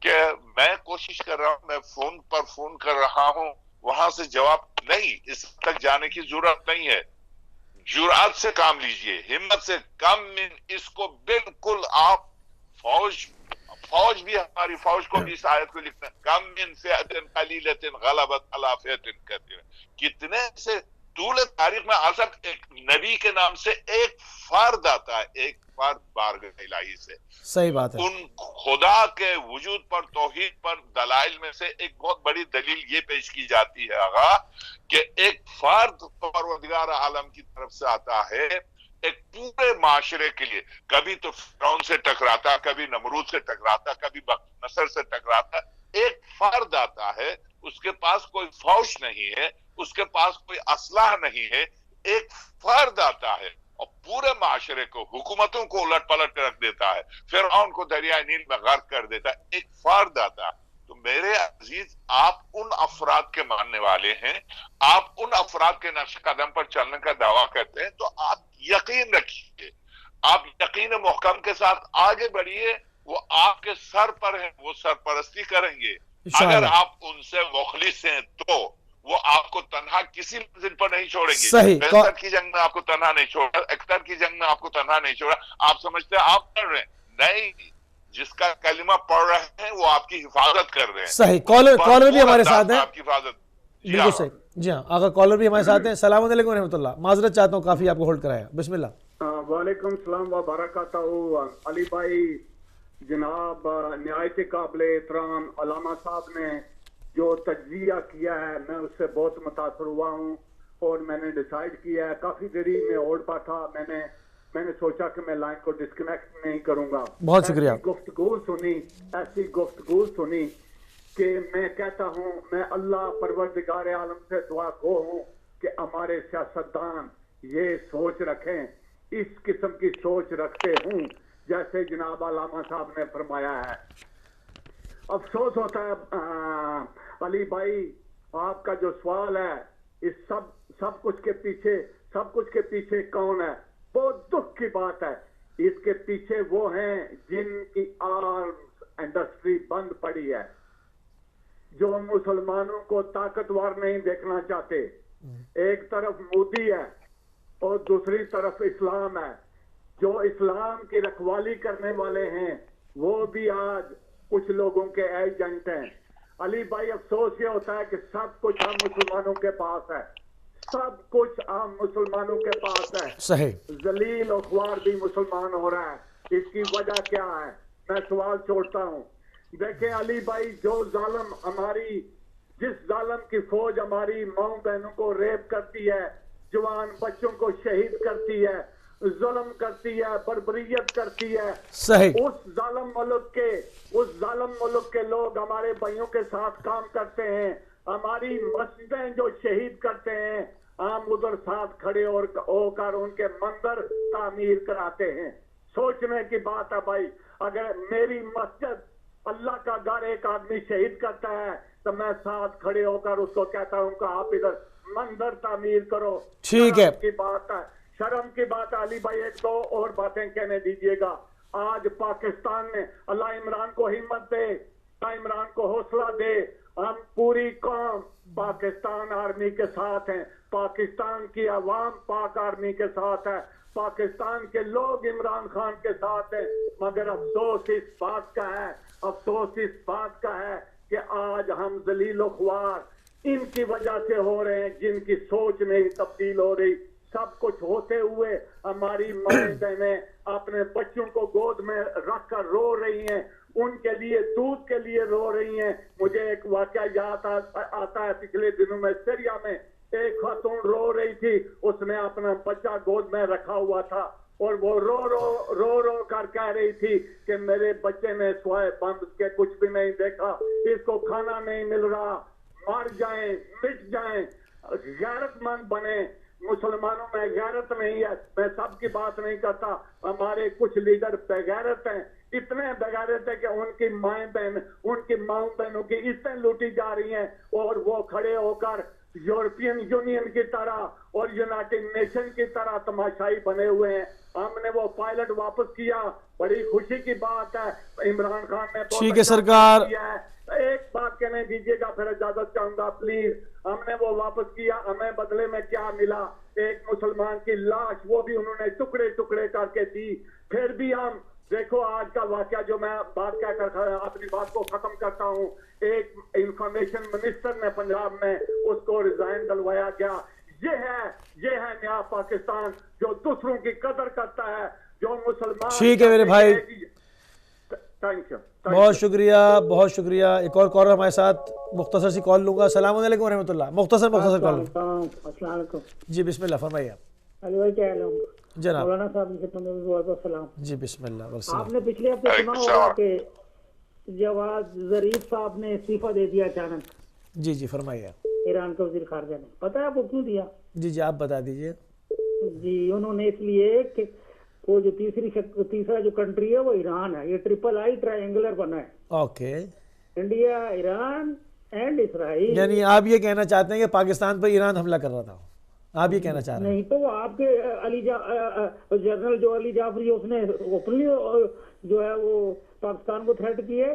کہ میں کوشش کر رہا ہوں، میں فون پر فون کر رہا ہوں، وہاں سے جواب نہیں، اس تک جانے کی ضرورت نہیں ہے. جرأت سے کام لیجئے، ہمت سے. کم من، اس کو بالکل آپ فوج بھی، ہماری فوج کو بھی اس آیت کو لکھنا ہے، کم من فئۃ قلیلۃ غلبت علی فئۃ کثیرۃ. کتنے سے طول تاریخ میں آج تک ایک نبی کے نام سے ایک فرد آتا ہے، ایک فرد بارگاہ الہی سے. صحیح بات ہے. ان خدا کے وجود پر، توحید پر دلائل میں سے ایک بہت بڑی دلیل یہ پیش کی جاتی ہے آغا کہ ایک فرد پروردگار عالم کی طرف سے آتا ہے ایک پورے معاشرے کے لیے. کبھی تو فرعون سے ٹکراتا، کبھی نمرود سے ٹکراتا، کبھی بخت نصر سے ٹکراتا. ایک فرد آتا ہے، اس کے پاس کوئی فوج نہیں ہے، اس کے پاس کوئی اسلحہ نہیں ہے. ایک فرد آتا ہے اور پورے معاشرے کو، حکومتوں کو الٹ پلٹ کر رکھ دیتا ہے، فرعون کو دریائے نیل میں غرق کر دیتا ہے. ایک فرد آتا ہے. تو میرے عزیز، آپ ان افراد کے ماننے والے ہیں، آپ ان افراد کے نقش قدم پر چلنے کا دعویٰ کرتے ہیں، تو آپ یقین رکھیے، آپ یقین محکم کے ساتھ آگے بڑھیے. وہ آپ کے سر پر ہیں، وہ سرپرستی کریں گے. اگر آپ ان سے مخلص ہیں تو وہ آپ کو تنہا کسی منزل پر نہیں چھوڑیں گے. صحیح. 65 کی جنگ میں آپ کو تنہا نہیں چھوڑا, 71 کی جنگ میں آپ کو تنہا نہیں چھوڑا. آپ سمجھتے ہیں آپ پڑھ رہے ہیں, نہیں, جس کا کلمہ پڑھ رہے ہیں وہ آپ کی حفاظت کر رہے ہیں. صحیح. کالر بھی ہمارے ساتھ ہیں, آپ کی حفاظت. بالکل صحیح. جی ہاں آقا, کالر بھی ہمارے ساتھ ہیں. السلام علیکم ورحمۃ اللہ. معذرت چاہتا ہوں, کافی آپ کو ہولڈ کرایا. بسم اللہ. وعلیکم السلام وبرکاتہ. علی بھائی جناب نہایت قابل احترام علامہ صاحب نے جو تجزیہ کیا ہے میں اس سے بہت متاثر ہوا ہوں, اور میں نے ڈیسائیڈ کیا ہے, کافی دیری میں اوڑ پا تھا, میں نے سوچا کہ میں لائن کو ڈسکنیکٹ نہیں کروں گا. بہت شکریہ. ایسی گفتگو سنی کہ میں کہتا ہوں, میں اللہ پروردگار عالم سے دعا گو ہوں کہ ہمارے سیاستدان یہ سوچ رکھیں, اس قسم کی سوچ رکھتے ہوں جیسے جناب علامہ صاحب نے فرمایا ہے. افسوس ہوتا ہے علی بھائی, آپ کا جو سوال ہے اس سب کچھ کے پیچھے کون ہے, بہت دکھ کی بات ہے. اس کے پیچھے وہ ہیں جن کی آرمز انڈسٹری بند پڑی ہے, جو مسلمانوں کو طاقتور نہیں دیکھنا چاہتے. ایک طرف مودی ہے اور دوسری طرف اسلام ہے. جو اسلام کی رکھوالی کرنے والے ہیں وہ بھی آج کچھ لوگوں کے ایجنٹ ہیں. علی بھائی افسوس یہ ہوتا ہے کہ سب کچھ ہم مسلمانوں کے پاس ہے, سب کچھ ہم مسلمانوں کے پاس ہے. صحیح. ذلیل و خوار بھی مسلمان ہو رہا ہے. اس کی وجہ کیا ہے, میں سوال چھوڑتا ہوں. دیکھیں علی بھائی, جس ظالم کی فوج ہماری ماؤں بہنوں کو ریپ کرتی ہے, جوان بچوں کو شہید کرتی ہے, ظلم کرتی ہے, بربریت کرتی ہے, صحیح. اس ظالم ملک کے لوگ ہمارے بھائیوں کے ساتھ کام کرتے ہیں. ہماری مسجدیں جو شہید کرتے ہیں, ہم ادھر ساتھ کھڑے ہو کر ان کے مندر تعمیر کراتے ہیں. سوچنے کی بات ہے بھائی, اگر میری مسجد اللہ کا گھر ایک آدمی شہید کرتا ہے تو میں ساتھ کھڑے ہو کر اس کو کہتا ہوں کہ آپ ادھر مندر تعمیر کرو. ٹھیک ہے, شرم کی بات ہے. علی بھائی ایک دو اور باتیں کہنے دیجئے گا. آج پاکستان نے, اللہ عمران کو ہمت دے, اللہ عمران کو حوصلہ دے, ہم پوری قوم پاکستان آرمی کے ساتھ ہیں, پاکستان کی عوام پاک آرمی کے ساتھ ہے, پاکستان کے لوگ عمران خان کے ساتھ ہیں. مگر افسوس اس بات کا ہے کہ آج ہم ذلیل و خوار ان کی وجہ سے ہو رہے ہیں جن کی سوچ نہیں تبدیل ہو رہی. سب کچھ ہوتے ہوئے ہماری مائیں بہنیں اپنے بچوں کو گود میں رکھ کر رو رہی ہیں, ان کے لیے دودھ کے لیے رو رہی ہیں. مجھے ایک واقعہ یاد آتا ہے, پچھلے دنوں میں سیریا میں ایک خاتون رو رہی تھی, اس نے اپنا بچہ گود میں رکھا ہوا تھا اور وہ رو کر کہہ رہی تھی کہ میرے بچے نے سوائے بند کے کچھ بھی نہیں دیکھا, اس کو کھانا نہیں مل رہا, مر جائیں مٹ جائیں. غیرت مند بنے. مسلمانوں میں غیرت نہیں ہے, میں سب کی بات نہیں کرتا, ہمارے کچھ لیڈر بغیرت ہیں, اتنے بغیرت ہیں کہ ان کی ماؤں بہنوں کی عزتیں لوٹی جا رہی ہیں, اور وہ کھڑے ہو کر یورپین یونین کی طرح اور یونائٹڈ نیشن کی طرح تماشائی بنے ہوئے ہیں. ہم نے وہ پائلٹ واپس کیا, بڑی خوشی کی بات ہے. عمران خان نے ٹھیک ہے سرکار, ایک بات کہنے دیجیے گا پھر اجازت چاہوں گا پلیز. ہم نے وہ واپس کیا, ہمیں بدلے میں کیا ملا؟ ایک مسلمان کی لاش, وہ بھی انہوں نے ٹکڑے ٹکڑے کر کے دی. پھر بھی ہم دیکھو آج کا واقعہ جو میں بات کہہ کر اپنی بات کو ختم کرتا ہوں, ایک انفارمیشن منسٹر نے پنجاب میں اس کو ریزائن دلوایا گیا. یہ ہے نیا پاکستان جو دوسروں کی قدر کرتا ہے, جو مسلمان. ٹھیک ہے میرے بھائی, تھینک یو, بہت شکریہ. ایک اور کالر ہمارے ساتھ, مختصر سی کال لوں گا. السلام علیکم ورحمۃ اللہ. مختصر کال. السلام علیکم. جی بسم اللہ, فرمائیے. علی بھائی کیا حال ہے جناب؟ مولانا صاحب سے بہت السلام. جی بسم اللہ. آپ نے پچھلے ہفتے سنا ہوگا کہ جواد ظریف صاحب نے استعفیٰ دے دیا اچانک. جی فرمائیے. ایران کے وزیر خارجہ نے, پتہ ہے آپ کو کیوں دیا؟ جی آپ بتا دیجئے. جی انہوں نے اس لیے کہ وہ جو تیسرا جو کنٹری ہے وہ ایران ہے. یہ ٹرپل آئی ٹرائنگولر بنا ہے. Okay, India, Iran and Israel. یعنی آپ یہ کہنا چاہتے ہیں کہ پاکستان پر ایران حملہ کر رہا تھا, آپ یہ کہنا چاہ رہے ہیں؟ نہیں تو آپ کے جنرل جو علی جعفری, اس نے اوپنلی جو ہے وہ پاکستان کو تھریٹ کیے.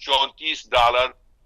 $34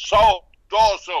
100-200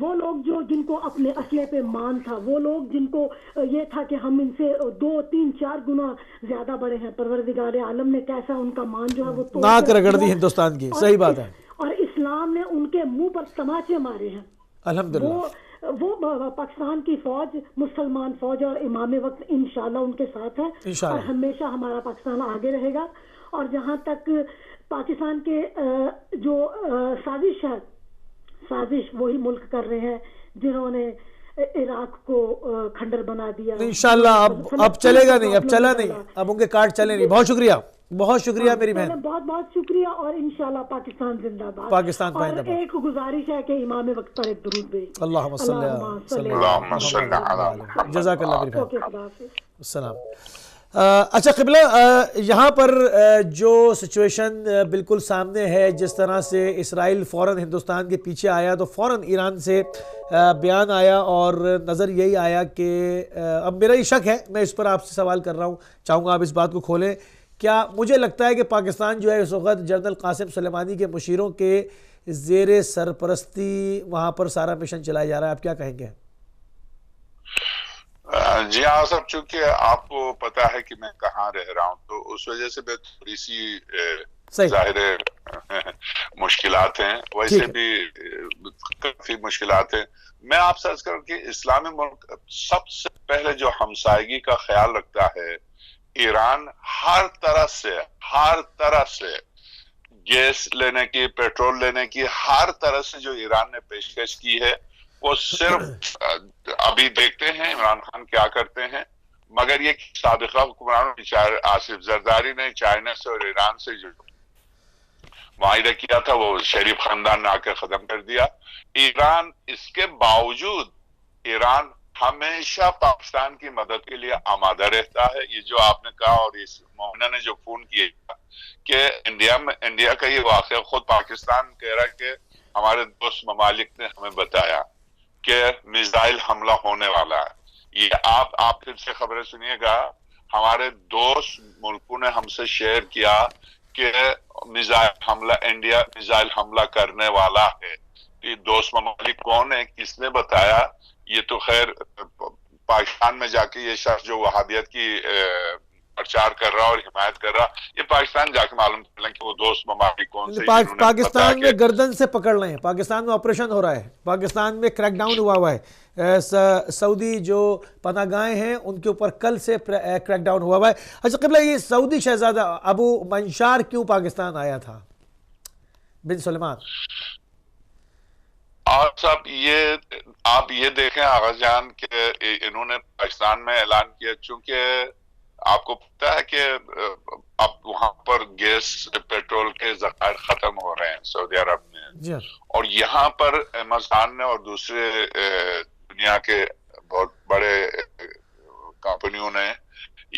وہ لوگ جو جن کو اپنے اسلحے پہ مان تھا، وہ لوگ جن کو یہ تھا کہ ہم ان سے 2 3 4 گنا زیادہ بڑے ہیں، پروردگار عالم نے کیسا ان کا مان جو ہے وہ توڑ ناک رگڑ دی ہندوستان کی. صحیح بات ہے. اور اسلام نے ان کے منہ پر تماچے مارے ہیں. الحمدللہ وہ پاکستان کی فوج، مسلمان فوج اور امام وقت انشاءاللہ ان کے ساتھ ہے اور ہمیشہ ہمارا پاکستان آگے رہے گا. اور جہاں تک پاکستان کے جو سازش ہے، سازش وہی ملک کر رہے ہیں جنہوں نے عراق کو کھنڈر بنا دیا. انشاءاللہ اب چلے گا نہیں، اب چلا نہیں، اب ان کے کارڈ چلے نہیں. بہت شکریہ، بہت شکریہ میری بہن، بہت بہت شکریہ. اور انشاءاللہ پاکستان زندہ باد. پاکستان اور ایک گزارش ہے کہ امام وقت پر ایک درود بھیج. اللہم صلی علی جزاک اللہ میری بہن. السلام. اچھا قبلہ، یہاں پر جو سچویشن بالکل سامنے ہے، جس طرح سے اسرائیل فوراً ہندوستان کے پیچھے آیا تو فوراً ایران سے بیان آیا اور نظر یہی آیا کہ اب میرا یہ شک ہے، میں اس پر آپ سے سوال کر رہا ہوں، چاہوں گا آپ اس بات کو کھولیں. کیا مجھے لگتا ہے کہ پاکستان جو ہے اس وقت جنرل قاسم سلیمانی کے مشیروں کے زیر سرپرستی وہاں پر سارا مشن چلایا جا رہا ہے؟ آپ کیا کہیں گے؟ جی ہاں صاحب، چونکہ آپ کو پتا ہے کہ میں کہاں رہ رہا ہوں تو اس وجہ سے تھوڑی سی ظاہر مشکلات ہیں، ویسے بھی کافی مشکلات ہیں. میں آپ سے عرض کروں کہ اسلامی ملک سب سے پہلے جو ہمسائیگی کا خیال رکھتا ہے، ایران ہر طرح سے گیس لینے کی، پیٹرول لینے کی، ہر طرح سے جو ایران نے پیشکش کی ہے، وہ صرف ابھی دیکھتے ہیں عمران خان کیا کرتے ہیں. مگر یہ سابقہ حکمرانوں چاہے آصف زرداری نے چائنا سے اور ایران سے جو معاہدہ کیا تھا وہ شریف خاندان نے آ کے ختم کر دیا. ایران اس کے باوجود ایران ہمیشہ پاکستان کی مدد کے لیے آمادہ رہتا ہے. یہ جو آپ نے کہا اور اس مومنہ نے جو فون کیا کہ انڈیا کا یہ واقعہ، خود پاکستان کہہ رہا ہے کہ ہمارے دوست ممالک نے ہمیں بتایا کہ میزائل حملہ ہونے والا ہے. یہ آپ پھر سے خبریں سنیے گا، ہمارے دوست ملکوں نے ہم سے شیئر کیا کہ انڈیا میزائل حملہ کرنے والا ہے. یہ دوست ممالک کون ہے، کس نے بتایا؟ یہ تو خیر پاکستان میں جا کے یہ شخص جو وہابیت کی پرچار کر رہا اور حمایت کر رہا، یہ پاکستان جا کے معلوم کر لیں کہ وہ دوست ممالک کون سے. پاکستان میں گردن سے پکڑ رہے ہیں، پاکستان میں آپریشن ہو رہا ہے، پاکستان میں کریک ڈاؤن ہوا ہے. سعودی جو پناہ گاہیں ہیں ان کے اوپر کل سے کریک ڈاؤن ہوا ہے. اچھا قبلہ، یہ سعودی شہزادہ ابو منشار کیوں پاکستان آیا تھا، بن سلمان؟ اور صاحب آپ یہ دیکھیں آغا جان کہ انہوں نے پاکستان میں اعلان کیا، چونکہ آپ کو پتا ہے کہ اب وہاں پر گیس پیٹرول کے ذخائر ختم ہو رہے ہیں سعودی عرب میں، اور یہاں پر امازون نے اور دوسرے دنیا کے بہت بڑے کمپنیوں نے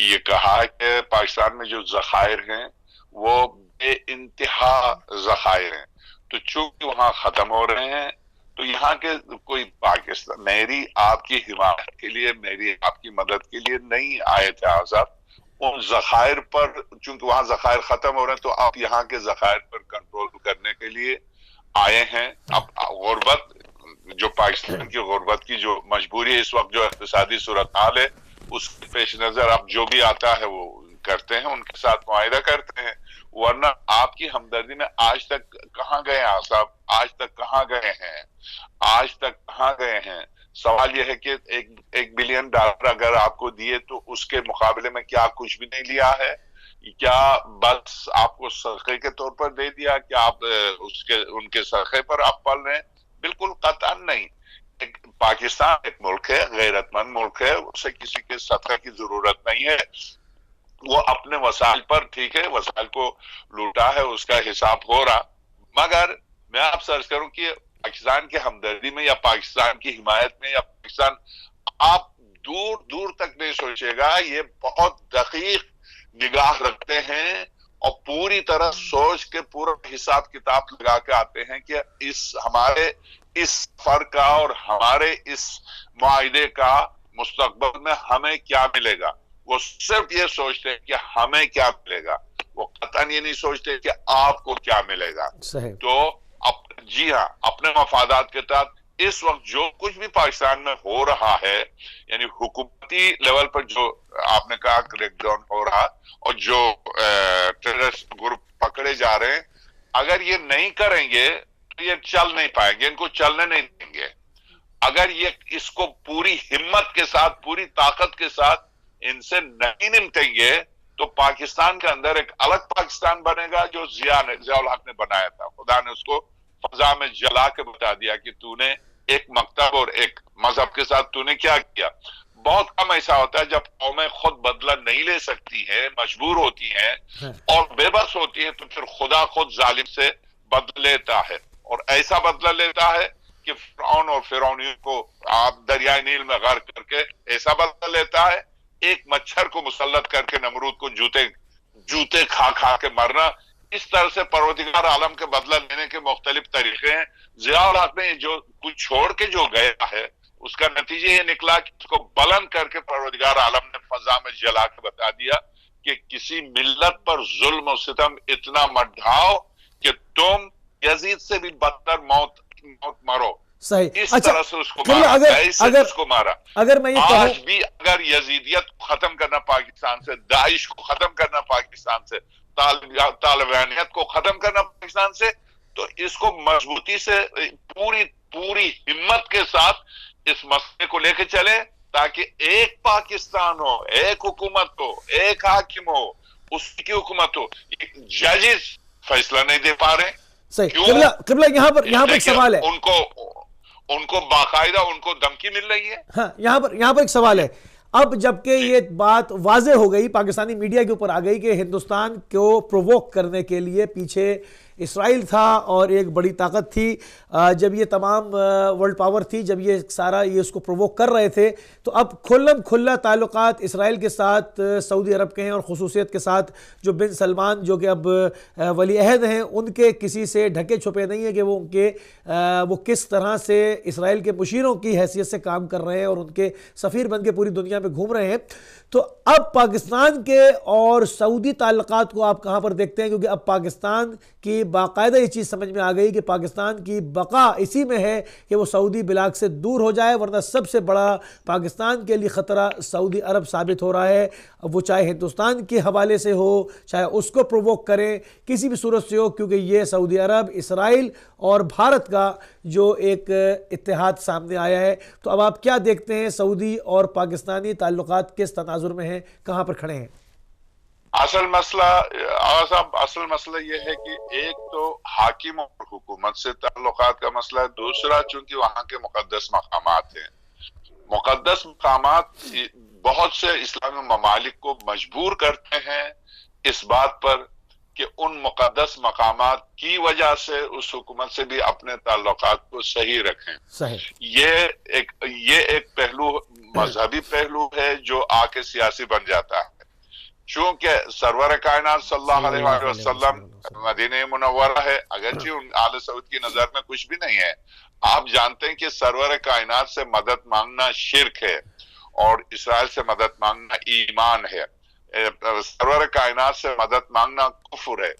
یہ کہا کہ پاکستان میں جو ذخائر ہیں وہ بے انتہا ذخائر ہیں، تو چونکہ وہاں ختم ہو رہے ہیں تو یہاں کے کوئی پاکستان میری آپ کی حمایت کے لیے، میری آپ کی مدد کے لیے نہیں آئے تھے آزاد. ان ذخائر پر چونکہ وہاں ذخائر ختم ہو رہے ہیں تو آپ یہاں کے ذخائر پر کنٹرول کرنے کے لیے آئے ہیں. اب غربت، جو پاکستان کی غربت کی جو مجبوری ہے اس وقت، جو اقتصادی صورتحال ہے، اس کے پیش نظر آپ جو بھی آتا ہے وہ کرتے ہیں، ان کے ساتھ معاہدہ کرتے ہیں. ورنہ آپ کی ہمدردی میں آج تک کہاں گئے ہیں صاحب؟ آج تک کہاں گئے ہیں؟ آج تک کہاں گئے ہیں؟ سوال یہ ہے کہ $1 بلین اگر آپ کو دیے تو اس کے مقابلے میں کیا کچھ بھی نہیں لیا ہے؟ کیا بس آپ کو صدقے کے طور پر دے دیا؟ کیا آپ ان کے صدقے پر آپ پل رہے ہیں؟ بالکل قطعاً نہیں. پاکستان ایک ملک ہے، غیرت مند ملک ہے، اسے کسی کے صدقے کی ضرورت نہیں ہے. وہ اپنے وسائل پر ٹھیک ہے، وسائل کو لوٹا ہے، اس کا حساب ہو رہا. مگر میں آپ سے عرض کروں کہ پاکستان کی ہمدردی میں یا پاکستان کی حمایت میں یا پاکستان، آپ دور دور تک نہیں سوچے گا. یہ بہت دقیق نگاہ رکھتے ہیں اور پوری طرح سوچ کے پورا حساب کتاب لگا کے آتے ہیں کہ ہمارے اس فرق کا اور ہمارے اس معاہدے کا مستقبل میں ہمیں کیا ملے گا. وہ صرف یہ سوچتے ہیں کہ ہمیں کیا ملے گا، وہ قطعاً یہ نہیں سوچتے کہ آپ کو کیا ملے گا. صحیح. تو جی ہاں، اپنے مفادات کے تحت اس وقت جو کچھ بھی پاکستان میں ہو رہا ہے، یعنی حکومتی لیول پر جو آپ نے کہا کریک ڈاؤن ہو رہا اور جو ٹیررسٹ گروپ پکڑے جا رہے ہیں، اگر یہ نہیں کریں گے تو یہ چل نہیں پائیں گے، ان کو چلنے نہیں دیں گے. اگر یہ اس کو پوری ہمت کے ساتھ، پوری طاقت کے ساتھ ان سے نہیں نمٹیں گے تو پاکستان کے اندر ایک الگ پاکستان بنے گا جو ضیاء الحق نے بنایا تھا. خدا نے اس کو فضا میں جلا کے بتا دیا کہ تو نے ایک مکتب اور ایک مذہب کے ساتھ تو نے کیا کیا. بہت کم ایسا ہوتا ہے جب قومیں خود بدلہ نہیں لے سکتی ہیں، مجبور ہوتی ہیں اور بے بس ہوتی ہیں، تو پھر خدا خود ظالم سے بدلہ لیتا ہے، اور ایسا بدلہ لیتا ہے کہ فرعون اور فرعونیوں کو آپ دریائے نیل میں غرق کر کے ایسا بدلہ لیتا ہے. ایک مچھر کو مسلط کر کے نمرود کو جوتے کھا کھا کے مرنا. اس طرح سے پروردگار عالم کے بدلہ لینے کے مختلف طریقے ہیں. ضیاء الحق نے جو کچھ چھوڑ کے جو گیا ہے اس کا نتیجہ یہ نکلا کہ اس کو بلند کر کے پروردگار عالم نے فضا میں جلا کے بتا دیا کہ کسی ملت پر ظلم و ستم اتنا مت ڈھاؤ کہ تم یزید سے بھی بدتر موت مرو. صحیح. اس طرح سے اس کو مارا، اس کو مارا. اگر میں یہ آج بھی اگر یزیدیت کو ختم کرنا پاکستان سے، داعش کو ختم کرنا پاکستان سے، طالبانیت کو ختم کرنا پاکستان سے، تو اس کو مضبوطی سے پوری ہمت کے ساتھ اس مسئلے کو لے کے چلے تاکہ ایک پاکستان ہو، ایک حکومت ہو، ایک حاکم ہو، اس کی حکومت ہو. ججز فیصلہ نہیں دے پا رہے. صحیح. قبلہ یہاں پر ایک سوال ہے. ان کو باقاعدہ ان کو دھمکی مل رہی ہے. ہاں، یہاں پر ایک سوال ہے. اب جبکہ یہ بات واضح ہو گئی، پاکستانی میڈیا کے اوپر آ گئی کہ ہندوستان کو پرووک کرنے کے لیے پیچھے اسرائیل تھا اور ایک بڑی طاقت تھی. جب یہ تمام ورلڈ پاور تھی، جب یہ سارا یہ اس کو پرووک کر رہے تھے، تو اب کھلا تعلقات اسرائیل کے ساتھ سعودی عرب کے ہیں، اور خصوصیت کے ساتھ جو بن سلمان جو کہ اب ولی عہد ہیں، ان کے کسی سے ڈھکے چھپے نہیں ہیں کہ وہ کس طرح سے اسرائیل کے مشیروں کی حیثیت سے کام کر رہے ہیں اور ان کے سفیر بن کے پوری دنیا میں گھوم رہے ہیں. تو اب پاکستان کے اور سعودی تعلقات کو آپ کہاں پر دیکھتے ہیں؟ کیونکہ اب پاکستان کی باقاعدہ یہ چیز سمجھ میں آ گئی کہ پاکستان کی بقا اسی میں ہے کہ وہ سعودی بلاک سے دور ہو جائے، ورنہ سب سے بڑا پاکستان کے لیے خطرہ سعودی عرب ثابت ہو رہا ہے. اب وہ چاہے ہندوستان کے حوالے سے ہو، چاہے اس کو پرووک کریں، کسی بھی صورت سے ہو، کیونکہ یہ سعودی عرب، اسرائیل اور بھارت کا جو ایک اتحاد سامنے آیا ہے. تو اب آپ کیا دیکھتے ہیں؟ سعودی اور پاکستانی تعلقات کس تناظر میں ہیں، کہاں پر کھڑے ہیں؟ اصل مسئلہ یہ ہے کہ ایک تو حاکم اور حکومت سے تعلقات کا مسئلہ ہے، دوسرا چونکہ وہاں کے مقدس مقامات ہیں. مقدس مقامات بہت سے اسلامی ممالک کو مجبور کرتے ہیں اس بات پر کہ ان مقدس مقامات کی وجہ سے اس حکومت سے بھی اپنے تعلقات کو صحیح رکھیں. یہ ایک پہلو مذہبی پہلو ہے جو آ کے سیاسی بن جاتا ہے. چونکہ سرور کائنات صلی اللہ علیہ وسلم مدینہ منورہ ہے، اگرچہ آل سعود کی نظر میں کچھ بھی نہیں ہے. آپ جانتے ہیں کہ سرور کائنات سے مدد مانگنا شرک ہے اور اسرائیل سے مدد مانگنا ایمان ہے. سرور کائنات سے مدد مانگنا کفر ہے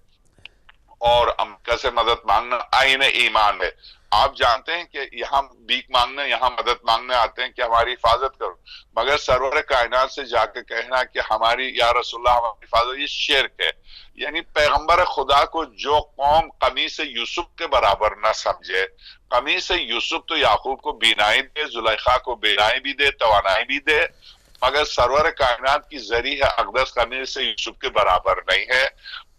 اور امریکہ سے مدد مانگنا عین ایمان ہے. آپ جانتے ہیں کہ یہاں بھیک مانگنے، یہاں مدد مانگنے آتے ہیں کہ ہماری حفاظت کرو، مگر سرور کائنات سے جا کے کہنا کہ ہماری یا رسول اللہ ہماری حفاظت، یہ شرک ہے. یعنی پیغمبر خدا کو جو قوم قمیص یوسف کے برابر نہ سمجھے، قمیص یوسف تو یعقوب کو بینائی دے، زلیخا کو بینائی بھی دے، توانائی بھی دے، مگر سرور کائنات کی ذریعہ اقدس قمیص یوسف کے برابر نہیں ہے.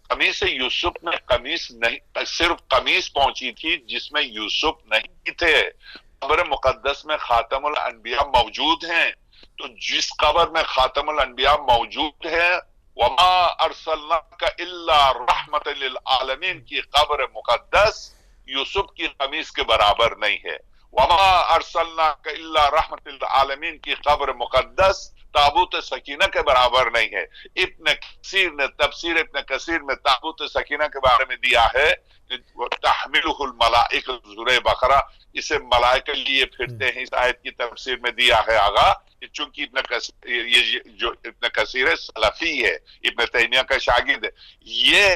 قمیص یوسف میں قمیص نہیں، صرف قمیص پہنچی تھی جس میں یوسف نہیں تھے. قبر مقدس میں خاتم الانبیاء موجود ہیں، تو جس قبر میں خاتم الانبیاء موجود ہے، وما ارسلناک الا رحمت للعالمین کی قبر مقدس یوسف کی قمیص کے برابر نہیں ہے. وما ارسلناک الا رحمت للعالمین کی قبر مقدس تابوت سکینہ کے برابر نہیں ہے. ابن کثیر نے تفسیر ابن کثیر میں تابوت سکینہ کے بارے میں دیا ہے تحملہ الملائکہ، سورہ بقرہ، اسے ملائکہ لیے پھرتے ہیں. اس آیت کی تفسیر میں دیا ہے آگا چونکہ یہ جو ابن کثیر ہے سلفی ہے، ابن تیمیہ کا شاگرد ہے. یہ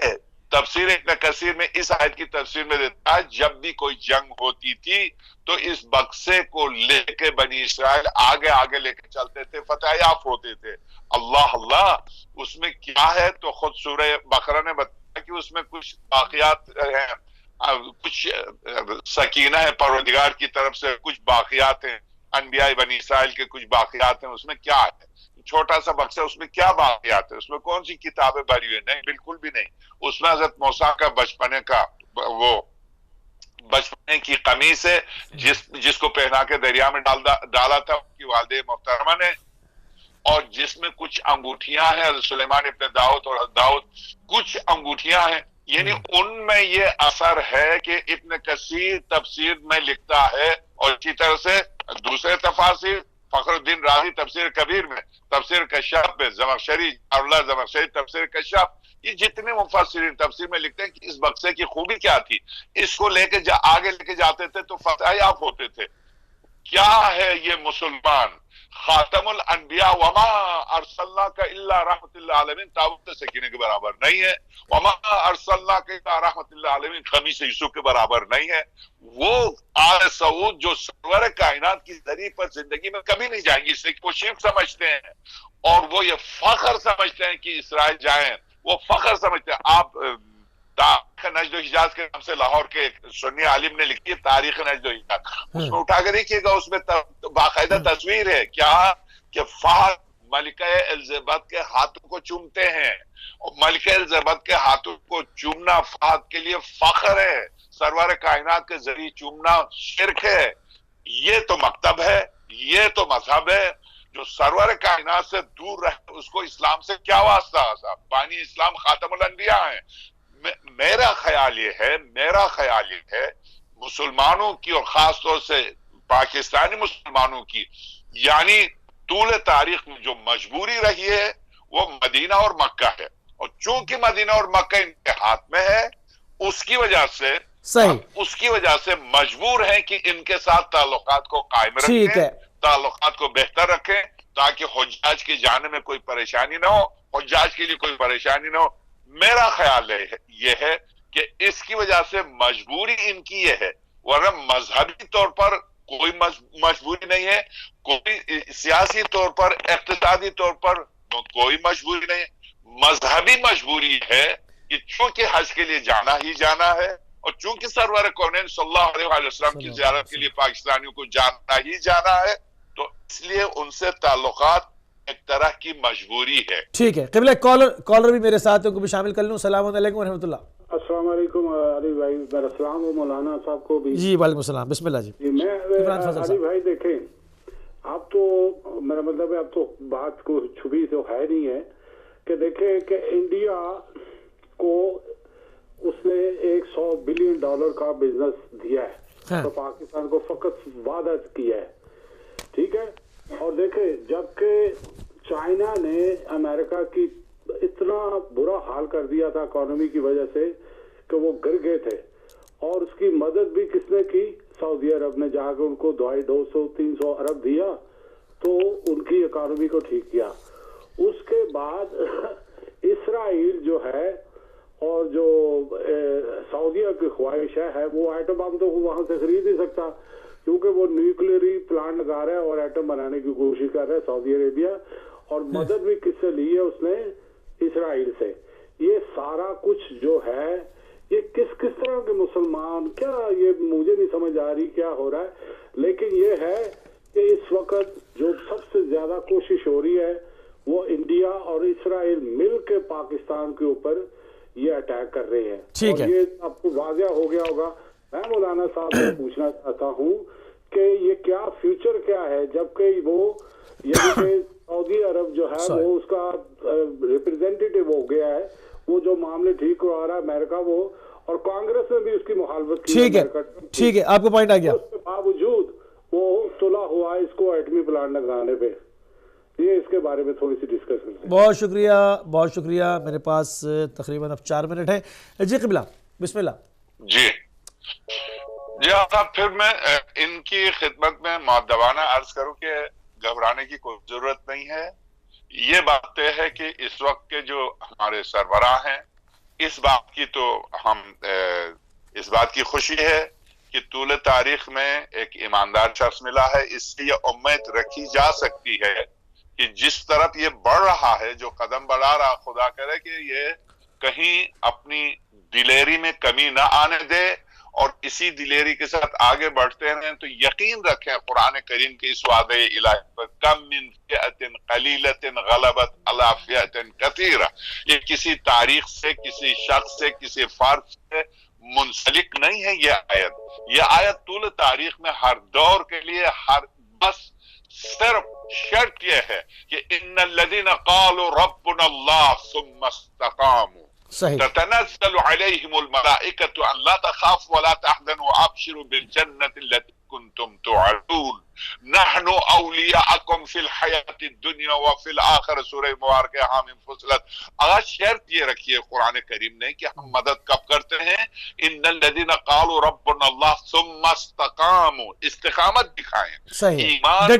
تفسیر ابن کثیر میں اس آیت کی تفسیر میں دیتا ہے جب بھی کوئی جنگ ہوتی تھی تو اس بکسے کو لے کے بنی اسرائیل آگے آگے لے کے چلتے تھے، فتح یافتہ ہوتے تھے۔ اللہ اللہ، اس میں کیا ہے؟ تو خود سورہ بقرہ نے بتایا کہ اس میں کچھ واقعات ہیں، کچھ سکینہ ہے پروردگار کی طرف سے، کچھ باقیات ہیں انبیاء بنی اسرائیل کے، کچھ باقیات ہیں۔ اس میں کیا ہے؟ چھوٹا سا بکسا، اس میں کیا باقیات ہے؟ اس میں کون سی کتابیں بھری ہوئی؟ نہیں، بالکل بھی نہیں۔ اس میں حضرت موسیٰ کا بچپنے کا وہ بچپنے کی قمیص ہے جس کو پہنا کے دریا میں ڈالا تھا ان کی والدہ محترمہ نے، اور جس میں کچھ انگوٹھیاں ہیں حضرت سلیمان ابن داؤد اور داؤد، کچھ انگوٹھیاں ہیں، یعنی ان میں یہ اثر ہے کہ ابن کثیر تفسیر میں لکھتا ہے، اور اسی طرح سے دوسرے تفاسیر، فخر الدین راضی تفسیر کبیر میں، تفسیر کشاف میں، زمخشری اللہ زمخشری تفسیر کشاف، یہ جتنے مفسرین تفسیر میں لکھتے ہیں کہ اس بکسے کی خوبی کیا تھی، اس کو لے کے آگے لے کے جاتے تھے تو فتح یافتہ ہوتے تھے۔ کیا ہے یہ مسلمان؟ خاتم الانبیاء وما ارسلناک الا رحمت للعالمین تابوت سکینہ کے برابر نہیں ہے، وما ارسلناک الا رحمت للعالمین خمیس یوسف کے برابر نہیں ہے۔ وہ آل سعود جو سرور کائنات کی ذریعے پر زندگی میں کبھی نہیں جائیں گی، اس سے وہ شرک سمجھتے ہیں، اور وہ یہ فخر سمجھتے ہیں کہ اسرائیل جائیں، وہ فخر سمجھتے ہیں۔ آپ تاریخ نجد و حجاز کے نام سے لاہور کے ایک سنی عالم نے لکھی ہے تاریخ نجد و حجاز، اس میں اٹھا کے دیکھیے گا، اس میں باقاعدہ تصویر ہے کیا کہ فہد ملکہ الزبتھ کے ہاتھوں کو چومتے ہیں، اور ملکہ الزبتھ کے ہاتھوں کو چومنا فہد کے لیے فخر ہے، سرور کائنات کے ذریعے چومنا شرک ہے۔ یہ تو مکتب ہے، یہ تو مذہب ہے۔ جو سرور کائنات سے دور رہے اس کو اسلام سے کیا واسطہ؟ صاحب بانی اسلام خاتم الانبیاء ہیں۔ میرا خیال یہ ہے مسلمانوں کی، اور خاص طور سے پاکستانی مسلمانوں کی، یعنی طول تاریخ میں جو مجبوری رہی ہے وہ مدینہ اور مکہ ہے، اور چونکہ مدینہ اور مکہ ان کے ہاتھ میں ہے، اس کی وجہ سے مجبور ہیں کہ ان کے ساتھ تعلقات کو قائم رکھیں، تعلقات کو بہتر رکھیں، تاکہ حجاج کی جانے میں کوئی پریشانی نہ ہو، حجاج کے لیے کوئی پریشانی نہ ہو۔ میرا خیال یہ ہے کہ اس کی وجہ سے مجبوری ان کی یہ ہے، ورنہ مذہبی طور پر کوئی مجبوری نہیں ہے، کوئی سیاسی طور پر، اقتصادی طور پر کوئی مجبوری نہیں ہے۔ مذہبی مجبوری ہے کہ چونکہ حج کے لیے جانا ہی جانا ہے، اور چونکہ سرور کونین صلی اللہ علیہ وسلم کی زیارت کے لیے پاکستانیوں کو جانا ہی جانا ہے، تو اس لیے ان سے تعلقات ایک طرح کی مجبوری ہے۔ ٹھیک ہے قبلہ، کالر بھی میرے ساتھ ہیں، کو بھی شامل کر لوں۔ السلام علیکم ورحمۃ اللہ۔ السلام علیکم علی بھائی، میرا سلام ہو مولانا صاحب کو بھی۔ جی وعلیکم السلام، بسم اللہ جی۔ میں علی بھائی دیکھیں، آپ تو میرا مطلب ہے اب تو بات کو چھپی تو ہے نہیں ہے کہ دیکھیں کہ انڈیا کو اس نے $100 بلین کا بزنس دیا ہے، تو پاکستان کو فقط وعدہ کیا ہے، ٹھیک ہے۔ اور دیکھیں جبکہ چائنا نے امریکہ کی اتنا برا حال کر دیا تھا اکانومی کی وجہ سے کہ وہ گر گئے تھے، اور اس کی مدد بھی کس نے کی؟ سعودی عرب نے جا کے ان کو 200-300 ارب دیا تو ان کی اکانومی کو ٹھیک کیا۔ اس کے بعد اسرائیل جو ہے اور جو سعودیہ کی خواہش ہے وہ ایٹم بم تو وہاں سے خرید نہیں سکتا، کیونکہ وہ نیوکلیئر پلانٹ لگا رہا ہے اور ایٹم بنانے کی کوشش کر رہا ہے سعودی عربیہ، اور مدد بھی کس سے لی ہے اس نے؟ اسرائیل سے۔ یہ سارا کچھ جو ہے یہ کس طرح کے مسلمان، کیا یہ مجھے نہیں سمجھ آ رہی کیا ہو رہا ہے، لیکن یہ ہے کہ اس وقت جو سب سے زیادہ کوشش ہو رہی ہے وہ انڈیا اور اسرائیل مل کے پاکستان کے اوپر یہ اٹیک کر رہے ہیں، اور یہ آپ کو واضح ہو گیا ہوگا۔ میں مولانا صاحب سے پوچھنا چاہتا ہوں کہ یہ کیا فیوچر کیا ہے، جبکہ وہ یعنی کہ سعودی عرب جو ہے وہ اس کا ریپرزینٹیٹیو ہو گیا ہے، وہ جو معاملے ٹھیک کروا رہا ہے امریکہ، وہ اور کانگریس نے بھی اس کی مخالفت کی۔ ٹھیک ہے آپ کو پوائنٹ آ گیا۔ اس کے باوجود وہ تلا ہوا اس کو ایٹمی پلانٹ لگانے پہ، یہ اس کے بارے میں تھوڑی سی ڈسکس کرتے ہیں۔ بہت شکریہ، میرے پاس تقریباً اب 4 منٹ ہیں۔ جی قبلہ بسم اللہ۔ جی پھر میں ان کی خدمت میں مؤدبانہ عرض کروں کہ گھبرانے کی کوئی ضرورت نہیں ہے۔ یہ بات طے ہے کہ اس وقت کے جو ہمارے سربراہ ہیں اس بات کی تو ہم اس بات کی خوشی ہے کہ طول تاریخ میں ایک ایماندار شخص ملا ہے. اس سے یہ امید رکھی جا سکتی ہے کہ جس طرف یہ بڑھ رہا ہے، جو قدم بڑھا رہا، خدا کرے کہ یہ کہیں اپنی دلیری میں کمی نہ آنے دے اور اسی دلیری کے ساتھ آگے بڑھتے ہیں. تو یقین رکھیں قرآن کریم کے اس وعدے الہی پر، کم من فئۃ قلیلۃ غلبت علی فئۃ کثیرہ، یہ کسی تاریخ سے، کسی شخص سے، کسی فرد سے منسلک نہیں ہے. یہ آیت طول تاریخ میں ہر دور کے لیے بس صرف شرط یہ ہے کہ ان الذین قالوا ربنا اللہ ثم استقاموا تتنزل علیہم الملائکۃ ان لا تخافوا ولا تحزنوا وابشروا بالجنۃ التي کنتم توعدون نحن اولیاءکم فی الحیاۃ الدنیا وفی الآخرہ. سورہ مبارکہ حامیم فصلت. آج شرط یہ رکھی ہے قرآن کریم نے کہ ہم مدد کب کرتے ہیں؟ ان الذین قالوا ربنا اللہ ثم استقاموا، استقامت دکھائیں، ایمان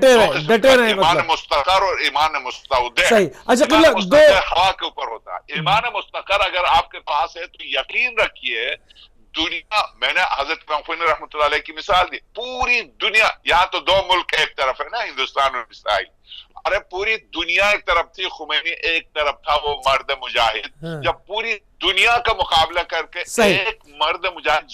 مستقر اور ایمان مستودع. ہوا کے اوپر ہوتا ہے. ایمان مستقر اگر آپ کے پاس ہے تو یقین رکھیے دنیا، میں نے حضرت امام خمینی رحمۃ اللہ علیہ کی مثال دی، پوری دنیا، یہاں تو دو ملک ایک طرف ہے نا، ہندوستان اور اسرائیل، ارے پوری دنیا ایک طرف تھی، خمینی ایک طرف تھا، وہ مرد مجاہد. جب پوری دنیا کا مقابلہ کر کے ایک مرد مجاہد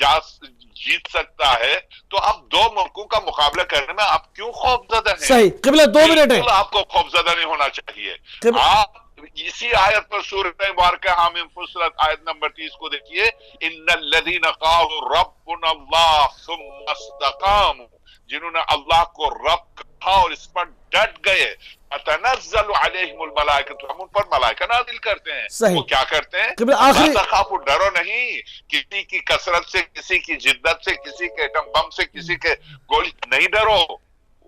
جیت سکتا ہے تو آپ دو ملکوں کا مقابلہ کرنے میں آپ کیوں خوفزدہ ہیں؟ صحیح قبلہ 2 منٹ ہے، آپ کو خوفزدہ نہیں ہونا چاہیے. آپ اسی آیت پر سورہ مبارکہ حامیم فصلت آیت نمبر 30 کو دیکھیے، ان الذین قالوا ربنا اللہ ثم استقاموا، جنہوں نے اللہ کو رب کہا اور اس پر ڈٹ گئے، تنزل علیہم الملائکۃ، ہم ان پر ملائکہ نازل کرتے ہیں. وہ کیا کرتے ہیں؟ لا تخافوا، ڈرو نہیں، کسی کی کثرت سے، کسی کی جدت سے، کسی کے ایٹم بم سے، کسی کے گولی نہیں ڈرو.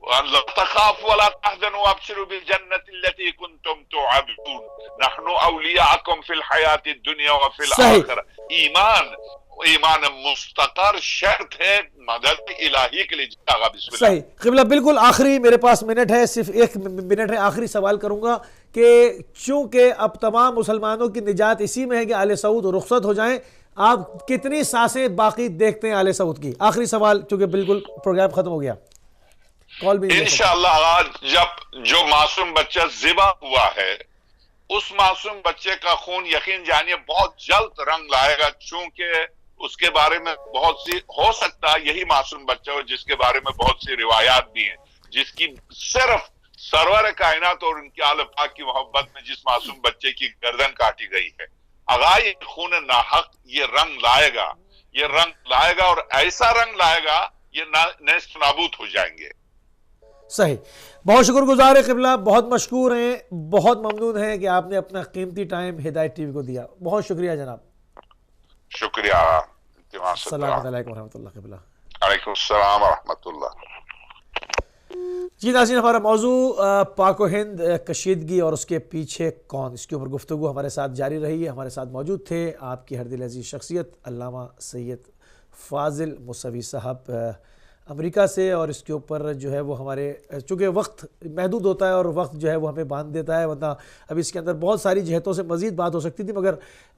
لا تخافوا ولا تحزنوا وابشروا بالجنة التي كنتم توعدون نحن اولیاءکم فی الحیاۃ الدنیا وفی الآخرہ. ایمان مستقر شرط ہے مدد الہی کے لیے. بسم اللہ. صحیح قبلہ، بالکل آخری میرے پاس منٹ ہے، صرف 1 منٹ ہے. آخری سوال کروں گا کہ چونکہ اب تمام مسلمانوں کی نجات اسی میں ہے کہ آل سعود رخصت ہو جائیں، آپ کتنی سانسیں باقی دیکھتے ہیں آل سعود کی؟ آخری سوال، چونکہ بالکل پروگرام ختم ہو گیا. انشاءاللہ آج جب جو معصوم بچہ ذبح ہوا ہے، اس معصوم بچے کا خون یقین جانیے بہت جلد رنگ لائے گا، چونکہ اس کے بارے میں بہت سی، ہو سکتا ہے یہی معصوم بچہ ہو جس کے بارے میں بہت سی روایات بھی ہیں، جس کی صرف سرور کائنات اور ان کے آل پاک کی محبت میں جس معصوم بچے کی گردن کاٹی گئی ہے. اگر یہ خون ناحق یہ رنگ لائے گا، یہ رنگ لائے گا اور ایسا رنگ لائے گا یہ نیست نابود ہو جائیں گے. صحیح. بہت شکر گزار ہے قبلہ، بہت مشکور ہیں، بہت ممنون ہیں کہ آپ نے اپنا قیمتی ٹائم ہدایت ٹی وی کو دیا. بہت شکریہ جناب. شکریہ. السلام علیکم ورحمۃ اللہ. قبلہ علیکم السلام ورحمۃ اللہ. جی ناظرین، ہمارا موضوع پاک و ہند کشیدگی اور اس کے پیچھے کون، اس کے اوپر گفتگو ہمارے ساتھ جاری رہی ہے. ہمارے ساتھ موجود تھے آپ کی ہر دل عزیز شخصیت علامہ سید فاضل موسوی صاحب امریکہ سے، اور اس کے اوپر جو ہے وہ ہمارے چونکہ وقت محدود ہوتا ہے اور وقت جو ہے وہ ہمیں باندھ دیتا ہے، ورنہ اب اس کے اندر بہت ساری جہتوں سے مزید بات ہو سکتی تھی، مگر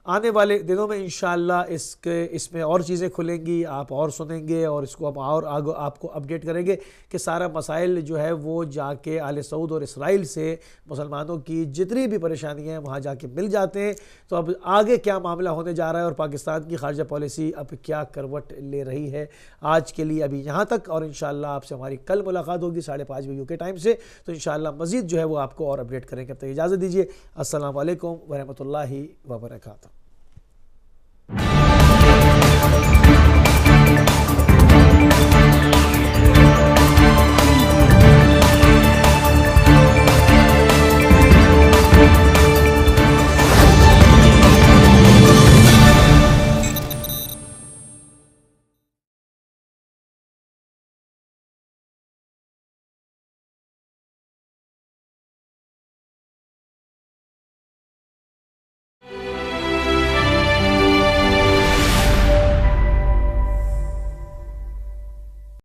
آنے والے دنوں میں انشاءاللہ اس میں اور چیزیں کھلیں گی، آپ اور سنیں گے اور اس کو ہم اور آگے آپ کو اپڈیٹ کریں گے کہ سارا مسائل جو ہے وہ جا کے آل سعود اور اسرائیل سے مسلمانوں کی جتنی بھی پریشانیاں ہیں وہاں جا کے مل جاتے ہیں. تو اب آگے کیا معاملہ ہونے جا رہا ہے اور پاکستان کی خارجہ پالیسی اب کیا کروٹ لے رہی ہے. آج کے لیے ابھی یہاں تک، اور انشاءاللہ آپ سے ہماری کل ملاقات ہوگی 5:30 بجے UK ٹائم سے. تو انشاءاللہ مزید جو ہے وہ آپ کو اور اپڈیٹ کریں گے. اب تک اجازت دیجیے. السلام علیکم ورحمۃ اللہ وبرکاتہ.